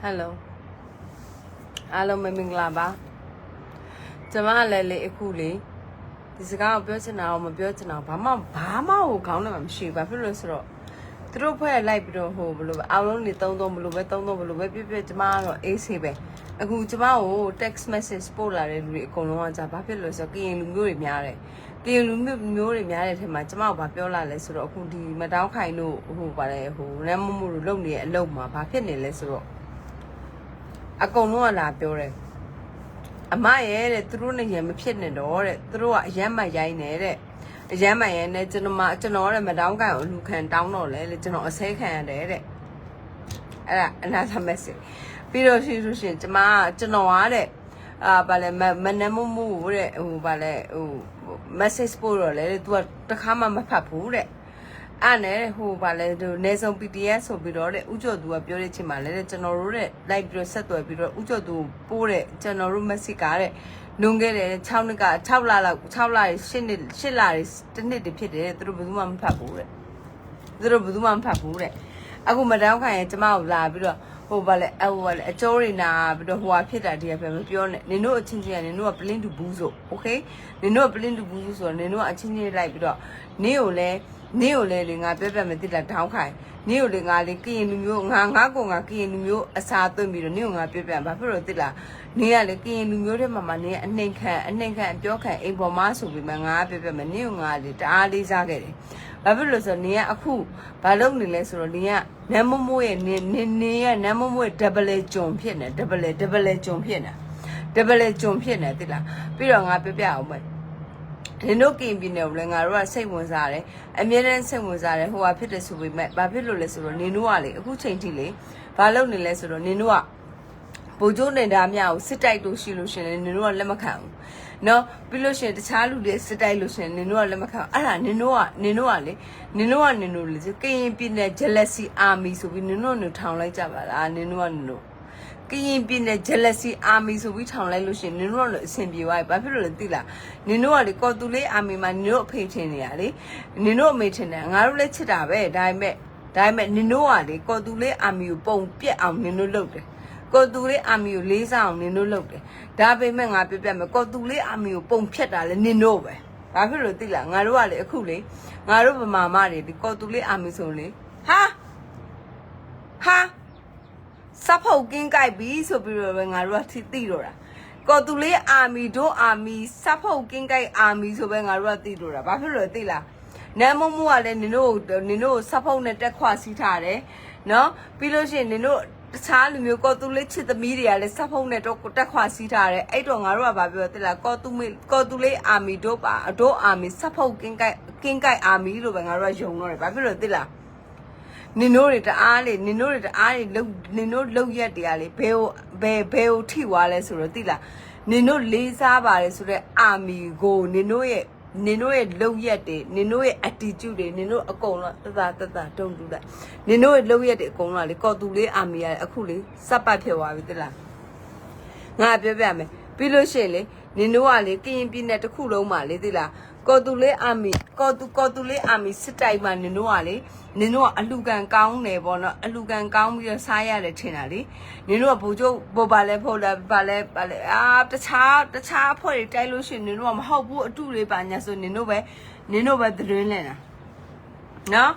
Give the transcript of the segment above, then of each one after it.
Hello အားလုံးမင်္ဂလာပါကျွန်မလည်းလေအခုလေဒီစကားကိုပြောချင်တာတော့မပြောချင်တာဘာမှကိုခေါင်းထဲမှာမရှိဘူးဘာဖြစ်လို့ဆိုတော့သူတို့ဖွဲ့လိုက်ပြီးတော့ဟိုဘယ်လိုပဲအောင်လုံးနေသုံးဘယ်လိုပဲပြကျွန်မကတော့အေးဆေးပဲအခုကျွန်မကို text message ပို့လာတဲ့လူတွေအကုန်လုံးကကြာဘာဖြစ်လို့ဆိုတော့ကရင်လူမျိုးတွေများတယ်ကရင်လူမျိုးတွေများတဲ့ထဲမှာကျွန်မကဘာပြောလာလဲဆိုတော့အခုဒီမတောင်းခိုင်တို့ဟိုပါတယ်ဟိုနမ်းမမှုတို့လုပ်နေတဲ့အလုပ်မှာဘာဖြစ်နေလဲဆိုတော့အကုန်လုံးကလာပြောတယ်အမရဲ့တဲ့သူတို့နဲ့ရံမဖြစ်နဲ့တော့တဲ့သူတို့ကအယမ်းမရိုင်းနေတဲ့အယမ်းမရိုင်းနေကျွန်တော်တဲ့မတောင်းကန်ကိုလူခံတောင်းတော့လဲလေကျွန်တော်အဆဲခံရတယ်တဲ့အဲ့ဒါအနာသမက်စစ်ပြီးတော့ရှိလို့ရှင်ကျွန်တော်ကတဲ့ဗာလဲမနမမှုတဲ့ဟိုဗာလဲဟို message ပို့တော့လဲ तू ကတခါမှမဖတ်ဘူးတဲ့အဲ့နဲ့ဟိုဗာလဲဟိုနေဆုံး PDF ဆိုပြီးတော့တဲ့ဥကျော်သူကပြောတဲ့ချိန်မှာလဲကျွန်တော်တို့တဲ့ live ပြီးတော့ဆက်သွယ်ပြီးတော့ဥကျော်သူပို့တဲ့ကျွန်တော်တို့ message ကတဲ့လွန်ခဲ့တဲ့6နှစ်က6လလောက်6လ8နှစ်8လတစ်နှစ်တည်းဖြစ်တယ်သူတို့ဘယ်သူမှမဖတ်ဘူးတဲ့သူတို့ဘယ်သူမှမဖတ်ဘူးတဲ့အခုမတောင်းခိုင်ရင်ကျမကိုလာပြီးတော့ဟိုဗာလဲဟိုဗာလဲအကျိုးတွေနာပြီးတော့ဟိုဟာဖြစ်တာဒီကပဲမပြောနဲ့နင်တို့အချင်းချင်းကနင်တို့က blink to boo ဆို okay နင်တို့က blink to boo ဆိုတော့နင်တို့ကအချင်းချင်းလိုက်ပြီးတော့နင်ကိုလဲလေငါပြမသိတာတောင်းခိုင်နင်ကိုလေငါလေကရင်လူမျိုးငါကိုငါကရင်လူမျိုးအစာသွင်းပြီးတော့နင်ကိုငါပြဘာဖြစ်လို့သိလားနင်ကလေကရင်လူမျိုးတွေမှာနင်အနှိမ်ခံအပြောခံအိမ်ပေါ်မှာဆိုပြီးမှငါပြမနင်ကိုငါလေတအားလေးစားခဲ့တယ်ဘာဖြစ်လို့ဆိုတော့နင်ကအခုဘာလုပ်နေလဲဆိုတော့နင်ကနမ်းမိုးရဲ့နင်ကနမ်းမိုးရဲ့ double ဂျုံဖြစ်နေ double ဂျုံဖြစ်နေသိလားပြီးတော့ငါပြအောင်မယ်နင်တို့ကင်ပြည်နယ်ကိုလည်းငါတို့ကစိတ်ဝင်စားတယ်အမြဲတမ်းစိတ်ဝင်စားတယ်ဟိုဟာဖြစ်တယ်ဆိုပေမဲ့ဘာဖြစ်လို့လဲဆိုတော့နင်တို့ကလေအခုချိန်ထိလေဘာလုပ်နေလဲဆိုတော့နင်တို့ကဗိုလ်ချုပ်နေတာများကိုစစ်တိုက်လို့ရှိလို့ရှင်လေနင်တို့ကလက်မခံဘူးနော်ပြီးလို့ရှင်တခြားလူတွေစစ်တိုက်လို့ရှင်နင်တို့ကလက်မခံအဲ့ဒါနင်တို့ကလေကရင်ပြည်နယ် jealousy army ဆိုပြီးနင်တို့ထောင်လိုက်ကြပါလားနင်တို့ကရင်ပြည်နယ် jealousy army ဆိုပြီးထောင်လိုက်လို့ရှင်နင်တို့ကလည်းအဆင်ပြေသွားပြီဘာဖြစ်လို့လဲသိလားနင်တို့ကလေကော်တူလေး army မှာနင်တို့အဖေထင်နေရလေနင်တို့အမေထင်တယ်ငါတို့လည်းချစ်တာပဲဒါပေမဲ့နင်တို့ကလေကော်တူလေး army ကိုပုံပြက်အောင်နင်တို့လုပ်တယ်ကော်တူလေး army ကိုလေးစားအောင်နင်တို့လုပ်တယ်ဒါပေမဲ့ငါပြမယ်ကော်တူလေး army ကိုပုံဖြတ်တာလေနင်တို့ပဲဘာဖြစ်လို့သိလားငါတို့ကလေအခုလေငါတို့ဗမာမတွေဒီကော်တူလေး army ဆိုလေဟာစပ်ဖို့ကင်းကြိုက်ပြီဆိုပြီးတော့ငါတို့ကသိတော့တာကော်တူလေး army တို့ army စပ်ဖို့ကင်းကြိုက် army ဆိုပဲငါတို့ကသိတော့တာဘာဖြစ်လို့သိလားနမ်းမမှုကလည်းနင်တို့စပ်ဖို့နဲ့တက်ခွာစီးထားတယ်နော်ပြီးလို့ရှိရင်နင်တို့တခြားလူမျိုးကော်တူလေးချစ်သမီးတွေကလည်းစပ်ဖုံးနဲ့တော့တက်ခွာစီးထားတယ်အဲ့တော့ငါတို့ကဘာပြောသိလားကော်တူလေးအာမီတို့အာမီစပ်ဖုံးကင်းကိုက်အာမီလို့ပဲငါတို့ကယုံတော့တယ်ဘာဖြစ်လို့သိလားနင်တို့တွေတအားလေနင်တို့လောက်ရက်တွေကလေဘယ်ကိုထိသွားလဲဆိုတော့သိလားနင်တို့လေးစားပါတယ်ဆိုတော့အာမီကိုနင်တို့ရဲ့လုံရက်တွေနင်တို့ရဲ့ attitude တွေနင်တို့အကုန်လုံးတသားတုံတူလိုက်နင်တို့ရဲ့လုံရက်တွေအကုန်လုံးလေကော်တူလေးအာမီရအခုလေစပ်ပတ်ဖြစ်သွားပြီတလားငါပြောပြမယ်ပြီးလို့ရှိရင်လေနင်တို့ကလေကရင်ပြည်နယ်တစ်ခုလုံးမှာလေသိလားကော်တူလေးအာမီစစ်တိုက်မှာနင်တို့ကအလူကန်ကောင်းတယ်ပေါ့နော်အလူကန်ကောင်းပြီးတော့စားရတယ်ထင်တာလေနင်တို့ကဘိုးချုပ်ဘောပါလဲဖို့လာပါလဲတခြားအဖွဲ့တွေတိုက်လို့ရှိရင်နင်တို့ကမဟုတ်ဘူးအတုတွေပါညာဆိုနင်တို့ပဲသတင်းလဲတာနော်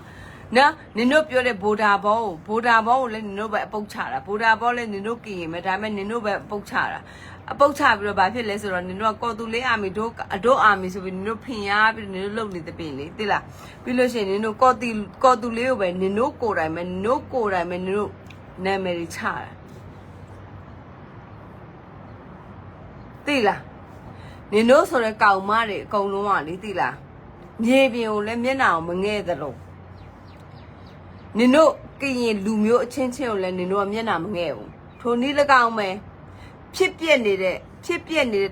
နင်တို့ပြောတဲ့ဗိုဒါဘောကိုလည်းနင်တို့ပဲအပုတ်ချတာဗိုဒါဘောလည်းနင်တို့ကင်ရင်ပဲဒါပေမဲ့နင်တို့ပဲအပုတ်ချတာအပုတ်ချပြီးတော့ဘာဖြစ်လဲဆိုတော့နင်တို့ကကော်တူလေးအာမီတို့အာမီဆိုပြီးနင်တို့ဖင်ရပြီးနင်တို့လုံနေတဲ့ပြင်လေသိလားပြီးလို့ရှိရင်နင်တို့ကော်တူလေးကိုပဲနင်တို့ကိုယ်တိုင်ပဲနင်တို့နာမည်ချတာသိလားနင်တို့ဆိုတဲ့ကောင်မတွေအကုန်လုံးကလေသိလားမြေပြင်ကိုလည်းမျက်နှာကိုမငဲ့သလိုနင်တို့ကရင်လူမျိုးအချင်းချင်းကိုလည်းနင်တို့ကမျက်နှာမငဲ့ဘူးထိုနည်း၎င်းပဲဖြစ်ပြက်နေတဲ့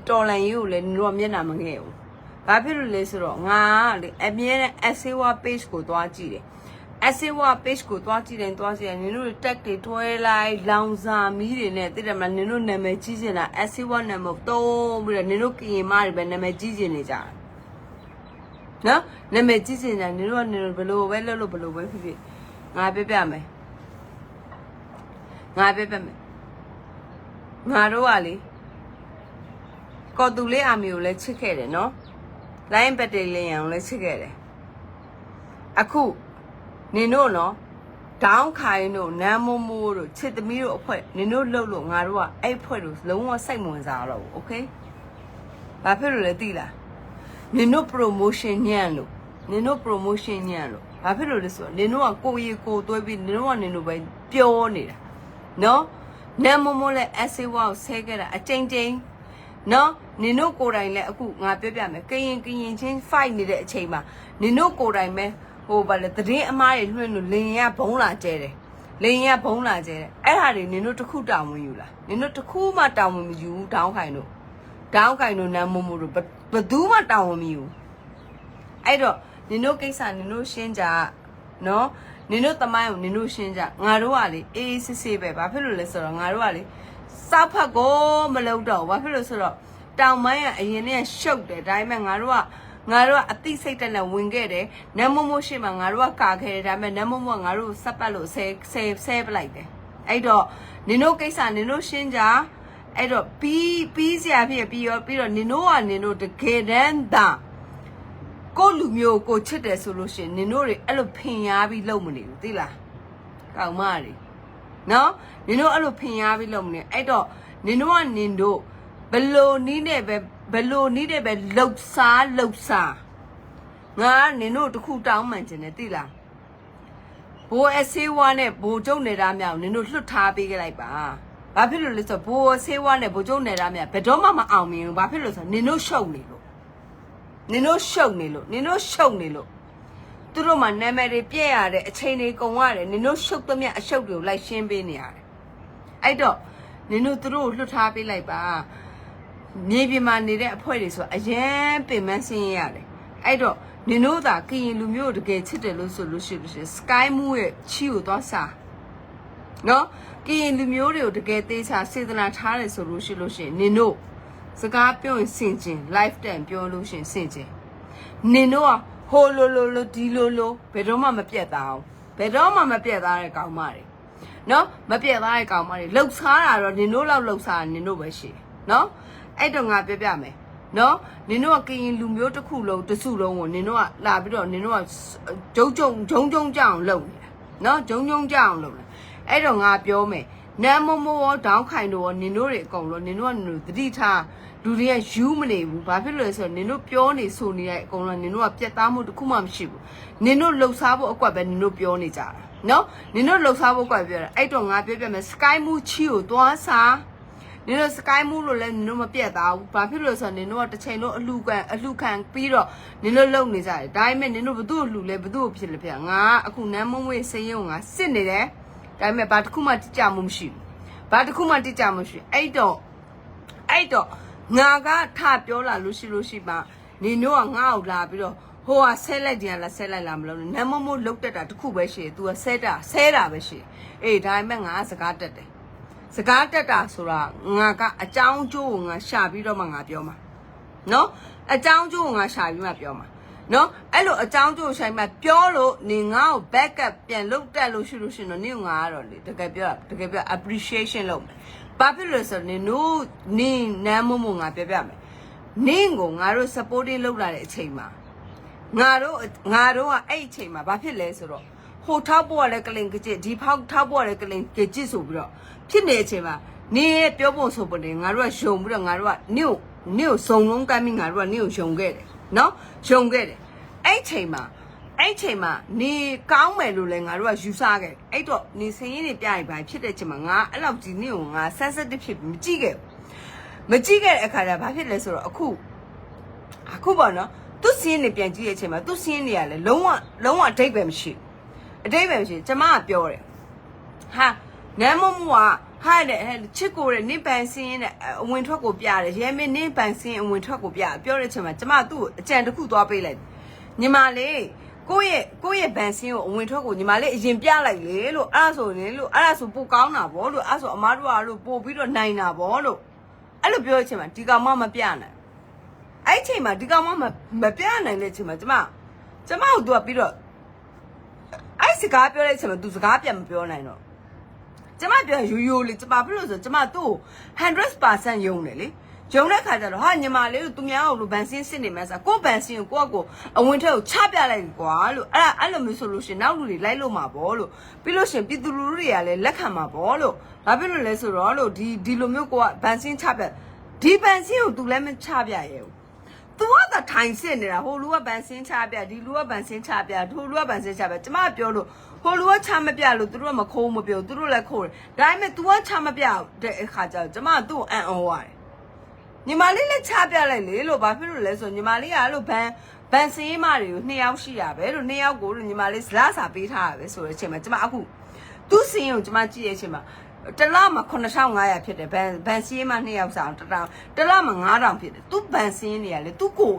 တော်လန်ကြီးကိုလည်းနင်တို့ကမျက်နှာမငဲ့ဘူးဘာဖြစ်လို့လဲဆိုတော့ငါလေအမြဲတမ်း Asewa page ကိုသွားကြည့်တယ် Asewa page ကိုသွားကြည့်တယ်နင်တို့တက်တွေတွဲလိုက်လောင်စာမီးတွေနဲ့သိတယ်မလားနင်တို့နာမည်ကြီးနေတာ Asewa နာမည်တုံးပြီးတော့နင်တို့ကရင်မတွေပဲနာမည်ကြီးနေကြတာနော်နာမည်ကြီးနေတာနင်တို့ဘယ်လိုပဲလုပ်လို့ဘယ်လိုပဲဖြစ်ဖြစ်ငါပြမယ် ငါတို့ကလေကော်တူလေးအမီကိုလည်းချစ်ခဲ့တယ်နော်လိုင်းဘက်တေလင်ရန်ကိုလည်းချစ်ခဲ့တယ်အခုနင်တို့နော်ဒေါင်းခိုင်တို့နမ်းမိုးမိုးတို့ချစ်သမီးတို့အဖွဲနင်တို့လှုပ်လို့ငါတို့ကအဲ့ဖွဲတို့လုံးဝစိတ်မဝင်စားတော့ဘူးโอเคဘာဖြစ်လို့လဲသိလားနင်တို့ promotion ညံ့လို့နင်တို့ promotion ညံ့လို့ဘာဖြစ်လို့လဲဆိုတော့နင်တို့ကကိုရီကိုသွဲပြီးနင်တို့ကနင်တို့ပဲပြောနေတာနော်နမ်းမိုးမိုးလည်း essay ဝါကိုဆဲခဲ့တာအကြိမ်ကြိမ်နော်နင်တို့ကိုယ်တိုင်လည်းအခုငါပြောပြမယ်ကရင်ချင်း fight နေတဲ့အချိန်မှာနင်တို့ကိုယ်တိုင်ပဲဟိုဘာလဲသတင်းအမားတွေလွှင့်လို့လင်ရဘုံလာကျဲတယ်လင်ရဘုံလာကျဲတယ်အဲ့ဟာတွေနင်တို့တစ်ခုတောင်းဝင်ယူလားနင်တို့တစ်ခုမှတောင်းဝင်မယူဘူးတောင်းခိုင်တို့နမ်းမိုးမိုးတို့ဘယ်သူမှတောင်းဝင်မယူအဲ့တော့နင်တို့ကိစ္စနင်တို့ရှင်းကြနော်နင်တို့တမိုင်းကိုနင်တို့ရှင်းကြငါတို့ကလေအေးစစ်စစ်ပဲဘာဖြစ်လို့လဲဆိုတော့ငါတို့ကလေစောက်ဖက်ကိုမလုပ်တော့ဘာဖြစ်လို့ဆိုတော့တောင်ပိုင်းကအရင်နဲ့ရှုပ်တယ်ဒါပေမဲ့ငါတို့ကအသိစိတ်တက်နဲ့ဝင်ခဲ့တယ်နမ်းမိုးမိုးရှိမှငါတို့ကကာခဲ့တယ်ဒါပေမဲ့နမ်းမိုးမိုးကငါတို့စက်ပတ်လို့ဆဲပလိုက်တယ်အဲ့တော့နင်တို့ကိစ္စနင်တို့ရှင်းကြအဲ့တော့ပြီးစရာဖြစ်ပြီးတော့နင်တို့တကယ်တမ်းသာကိုလူမျိုးကိုချစ်တယ်ဆိုလို့ရှိရင်နင်တို့တွေအဲ့လိုဖင်ရပြီးလုံမနေဘူးသိလားကောင်မတွေနော်နင်တို့အဲ့လိုဖင်ရပြီးလုံမနေအဲ့တော့နင်တို့ဘလိုနီးနဲ့ပဲလှုပ်စားငါနင်တို့တခုတောင်းမှန်ချင်တယ်သိလားဘိုးအဆေးဝါးနဲ့ဘိုးကျုံနေတာမြောက်နင်တို့လွတ်ထားပေးခဲ့လိုက်ပါဘာဖြစ်လို့လဲဆိုတော့ဘိုးအဆေးဝါးနဲ့ဘိုးကျုံနေတာမြောက်ဘယ်တော့မှမအောင်မြင်ဘူးဘာဖြစ်လို့ဆိုတော့နင်တို့ရှုံနေလို့သူတို့မှနာမည်တွေပြည့်ရတဲ့အချိန်တွေကုန်ရတယ်နင်တို့ရှုပ်သမျှအရှုပ်တွေကိုလိုက်ရှင်းပေးနေရတယ်အဲ့တော့နင်တို့သူတို့ကိုလွတ်ထားပေးလိုက်ပါမြေပြင်မှာနေတဲ့အဖွဲတွေဆိုအရင်ပင်မဆင်းရတယ်အဲ့တော့နင်တို့သာကရင်လူမျိုးတကယ်ချစ်တယ်လို့ဆိုလို့ရှိရင် Sky Moon ရဲ့ချီကိုသွားစားနော်ကရင်လူမျိုးတွေကိုတကယ်သေးချာစေတနာထားတယ်ဆိုလို့ရှိရင်နင်တို့စကားပြောရင်စင်ကျင် live တန်ပြောလို့ရှိရင်စင်ကျင်နင်တို့ကဟိုလိုဒီလိုဘယ်တော့မှမပြတ်သားအောင်ဘယ်တော့မှမပြတ်သားတဲ့ကောင်မတွေနော်မပြတ်သားတဲ့ကောင်မတွေလှုပ်ရှားတာတော့နင်တို့လောက်လှုပ်ရှားနင်တို့ပဲရှိနော်အဲ့တော့ငါပြောပြမယ်နော်နင်တို့ကကရင်လူမျိုးတစ်ခုလုံးတစ်စုလုံးကိုနင်တို့ကလာပြီးတော့နင်တို့ကဂျုံကြအောင်လုပ်နေတာနော်ဂျုံကြအောင်လုပ်နေအဲ့တော့ငါပြောမယ်နမ်းမိုးရောဒေါင်းခိုင်တို့ရောနင်တို့တွေအကုန်လုံးနင်တို့ကသတိထားလူတွေကယူမနေဘူးဘာဖြစ်လို့လဲဆိုတော့နင်တို့ပြောနေဆိုနေတဲ့အကုန်လုံးနင်တို့ကပြတ်သားမှုတစ်ခုမှမရှိဘူးနင်တို့လှုပ်ရှားဖို့အကွက်ပဲနင်တို့ပြောနေကြတာနော်နင်တို့လှုပ်ရှားဖို့အကွက်ပြောတာအဲ့တော့ငါပြောပြမယ် Sky Moon ချီကိုသွားစားနင်တို့ Sky Moon လို့လည်းနင်တို့မပြတ်သားဘူးဘာဖြစ်လို့လဲဆိုတော့နင်တို့ကတစ်ချိန်လုံးအလှခံပြီးတော့နင်တို့လုံနေကြတယ်ဒါပေမဲ့နင်တို့ဘသူ့ကိုလှူလဲဘသူ့ကိုဖြစ်လဲဖြစ်ငါအခုနမ်းမုံဝေးစရင်ကိုငါစစ်နေတယ်ဒါပေမဲ့ဘာတစ်ခုမှတိကျမှုမရှိဘူးအဲ့တော့ငါကထပြောလာလို့ရှိပါနင်တို့ကငါ့ကိုလာပြီးတော့ဟိုကဆဲလိုက်တယ်လားဆဲလိုက်လားမလို့နမ်းမမိုးလုတ်တက်တာတစ်ခုပဲရှိတယ် तू ကဆဲတာပဲရှိအေးဒါပေမဲ့ငါစကားတက်တယ်စကားတက်တာဆိုတာငါကအကြောင်းကျိုးကိုငါရှာပြီးတော့မှငါပြောမှာနော်အကြောင်းကျိုးကိုငါရှာပြီးမှပြောမှာနော်အဲ့လိုအကြောင်းကျိုးဆိုင်မှာပြောလို့နင်ငါ့ကို backup ပြန်လုတ်တက်လို့ရှိလို့ရှင်တော့နင်ငါကတော့လေတကယ်ပြော appreciation လုပ်မယ်ဘာဖြစ်လို့ဆိုတော့နင်နမ်းမငါပြောပြမယ်နင်ကိုငါတို့ supporting လုပ်လာတဲ့အချိန်မှာငါတို့ကအဲ့အချိန်မှာဘာဖြစ်လဲဆိုတော့ဟိုထောက်ပေါ်လည်းကလင်ကကြစ်ဒီဖောက်ထောက်ပေါ်လည်းကလင်ကကြစ်ဆိုပြီးတော့ဖြစ်နေတဲ့အချိန်မှာနင်ရဲ့ပြောဖို့ဆိုပေါ်နေငါတို့ကယုံပြီးတော့ငါတို့ကနင့်ကိုစုံလုံးကမ်းပြီးငါတို့ကနင့်ကိုယုံခဲ့တယ်နော်ယုံခဲ့တယ်အဲ့ချိန်မှာနေကောင်းမယ်လို့လဲငါတို့ကယူဆခဲ့အဲ့တော့နေစင်းရင်းတွေပြရင်ဘာဖြစ်တဲ့ချိန်မှာငါအဲ့လောက်ကြီးနင့်ကိုငါ sensitive ဖြစ်မကြည့်ခဲ့တဲ့အခါကျဘာဖြစ်လဲဆိုတော့အခုပေါ့နော်သူစင်းနေပြန်ကြည့်တဲ့အချိန်မှာသူစင်းနေရလဲလုံးဝအတိတ်ပဲမရှိကျမကပြောတယ်ဟာနမ်းမမကဟာတဲ့ချစ်ကိုတဲ့နင့်ပန်စင်းရဲ့အဝင်ထွက်ကိုပြတယ်ရဲမင်းနင့်ပန်စင်းအဝင်ထွက်ကိုပြပြောတဲ့အချိန်မှာကျမသူ့အကြံတစ်ခုသွားပေးလိုက်ညီမလေးကိုယ့်ရဲ့ဘန်စင်းကိုအဝင်ထွက်ကိုညီမလေးအရင်ပြလိုက်လေလို့အဲ့ဒါဆိုပိုကောင်းတာဗောလို့အဲ့ဆိုအမားတို့ကလို့ပို့ပြီးတော့နိုင်တာဗောလို့အဲ့လိုပြောတဲ့အချိန်မှာဒီကောင်မပြနိုင်အဲ့အချိန်မှာဒီကောင်မပြနိုင်တဲ့အချိန်မှာကျမကိုသူကပြီးတော့အဲ့စကားပြောတဲ့အချိန်မှာသူစကားပြန်မပြောနိုင်တော့ ကျမပြောရိုးလေကျမဘာလို့ဆိုကျမသူ့ 100% ယုံတယ်လေယုံတဲ့ခါကျတော့ဟာညီမလေးတို့သူများအောင်လို့ဗန်စင်းစစ်နေမှစားကိုဗန်စင်းကိုကိုအဝင်ထက်ကိုချပြလိုက်ကွာလို့အဲ့လိုမျိုးဆိုလို့ရှင်နောက်လူတွေလိုက်လို့မှာပေါ့လို့ပြီးလို့ရှင်ပြည်သူလူထုတွေကလည်းလက်ခံမှာပေါ့လို့ဘာဖြစ်လို့လဲဆိုတော့လို့ဒီလိုမျိုးကိုကဗန်စင်းချပြဒီဗန်စင်းကိုသူလည်းမချပြရဲဘူးသူကထိုင်စစ်နေတာဟိုလူကဗန်စင်းချပြဒီလူကဗန်စင်းချပြထိုလူကဗန်စင်းချပြကျမပြောလို့ဟိုလူကချမပြလို့သူတို့ကမခိုးမပြောသူတို့လည်းခိုးတယ်ဒါပေမဲ့ तू ကချမပြတဲ့အခါကျတော့ကျမသူ့အံ့ဩရတယ်ညီမလေးလည်းချပြလိုက်လေလို့ဘာဖြစ်လို့လဲဆိုညီမလေးကအဲ့လိုဗန်စင်းမတွေကို2ယောက်ရှိရပဲလို့2ယောက်ကိုလို့ညီမလေးဇလားစာပေးထားရပဲဆိုတဲ့အချိန်မှာကျမအခုသူ့စင်းကိုကျမကြည့်ရတဲ့အချိန်မှာတလမှာ9500ဖြစ်တယ်ဗန်စင်းမ2ယောက်ဆောင်တလမှာ9000ဖြစ်တယ်သူဗန်စင်းနေရလေသူ့ဟာ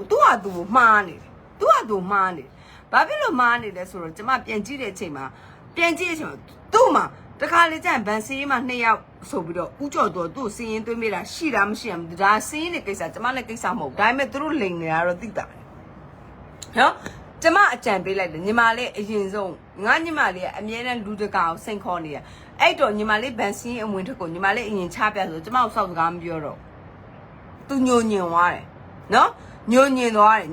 သူ့ကိုမှားနေတယ်သူ့ဟာသူမှားနေဘာဖြစ်လို့မှားနေလဲဆိုတော့ကျမပြန်ကြည့်တဲ့အချိန်မှာသူ့မှာတခါလေကျရင်ဗန်စင်းမ2ယောက်ဆိုပြီးတော့ဥကြော်တော့သူ့စင်းရင်သွင်းမိတာရှိတာမရှိဘူးဒါစင်းရဲ့ကိစ္စကျမလည်းကိစ္စမဟုတ်ဒါပေမဲ့သူတို့လိန်နေတာတော့သိတာနော်ကျမအကြံပေးလိုက်တယ်ညီမလေးအရင်ဆုံးငါညီမလေးကအမြဲတမ်းလူတကာကိုစိန်ခေါ်နေရအဲ့တော့ညီမလေးဗန်စင်းအဝင်ထက်ကိုညီမလေးအရင်ချပြဆိုကျမကိုစောက်စကားမပြောတော့သူညိုညင်သွားတယ်နော်ညိုညင်သွားတယ်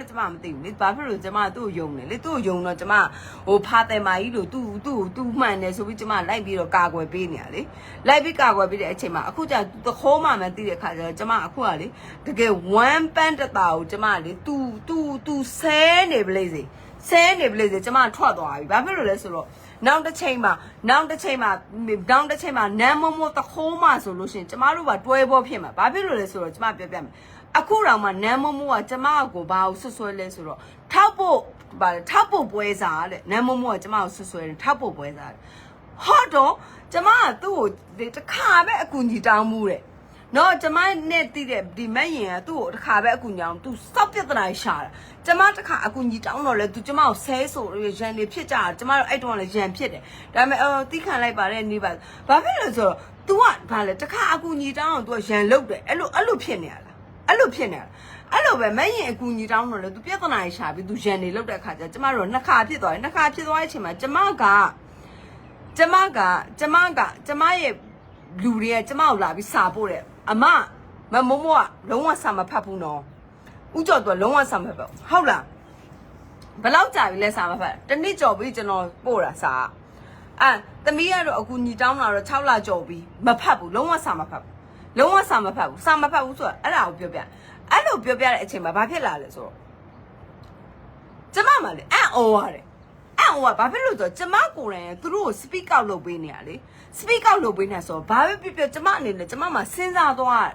ကျမမသိဘူးလေဘာဖြစ်လို့ကျမသူ့ကိုယုံတယ်လေသူ့ကိုယုံတော့ကျမဟိုဖာတယ်မာကြီးလို့သူ့မှန်တယ်ဆိုပြီးကျမလိုက်ပြီးတော့ကာကွယ်ပေးနေရလေလိုက်ပြီးကာကွယ်ပေးတဲ့အချိန်မှာအခုကျသခိုးမှမသိတဲ့ခါကျတော့ကျမအခုကလေတကယ်1ပန်းတတာကိုကျမလေသူဆဲနေပလိစေကျမထွက်သွားပြီဘာဖြစ်လို့လဲဆိုတော့နောက်တစ်ချိန်မှာနမ်းမတခိုးမှဆိုလို့ရှိရင်ကျမတို့ကတွဲဖို့ဖြစ်မှာဘာဖြစ်လို့လဲဆိုတော့ကျမပြောပြမယ်အခုတော့မှနမ်းမကကျမကိုဘာကိုဆွဆွဲလဲဆိုတော့ထောက်ဖို့ပွဲစားတဲ့နမ်းမကကျမကိုဆွဆွဲတယ်ထောက်ဖို့ပွဲစားဟောတော့ကျမကသူ့ကိုတခါပဲအကူကြီးတောင်းမှုတဲ့နော်ကျမနဲ့တည်တဲ့ဒီမက်ရင်ကသူ့ကိုတခါပဲအကူကြီးအောင်သူစောက်ပြဿနာရှာတာကျမတခါအကူကြီးတောင်းတော့လဲသူကျမကိုဆဲဆိုရန်နေဖြစ်ကြတာကျမတို့အဲ့တုန်းကလည်းရန်ဖြစ်တယ်ဒါပေမဲ့တီးခံလိုက်ပါတဲ့နေပါဘာဖြစ်လို့ဆိုတော့ तू ကဘာလဲတခါအကူကြီးတောင်းတော့ तू ရန်လုတ်တယ်အဲ့လိုဖြစ်နေရလားအဲ့လိုပဲမက်ရင်အကူကြီးတောင်းတော့လဲ तू ပြဿနာရှာပြီး तू ရန်နေလုတ်တဲ့ခါကျကျမတို့နှစ်ခါဖြစ်သွားတယ်နှစ်ခါဖြစ်သွားတဲ့အချိန်မှာကျမရဲ့လူတွေကကျမကိုလာပြီးစာပို့တယ်အမမိုးကလုံးဝစာမဖတ်ဘူးနော်ဥကြော်သူကလုံးဝစာမဖတ်ဘူးဟုတ်လားဘယ်လောက်ကြာပြီလဲစာမဖတ်တနည်းကြော်ပြီးကျွန်တော်ပို့တာစာသမီးကတော့အကူညီတောင်းတာတော့6လကြော်ပြီးမဖတ်ဘူးလုံးဝစာမဖတ်ဘူးဆိုတော့အဲ့ဒါကိုပြောပြအဲ့လိုပြောပြတဲ့အချိန်မှာဘာဖြစ်လာလဲဆိုတော့ကျမမှလည်းအံ့ဩရတယ်ဘာဖြစ်လို့ဆိုတော့ကျမကိုယ်တိုင်သူတို့ကို speak out လုပ်ပေးနေရလေ speak out လုပ်ပေးနေဆိုတော့ဘာပဲပြောကျမအနေနဲ့ကျမမှစဉ်းစားသွား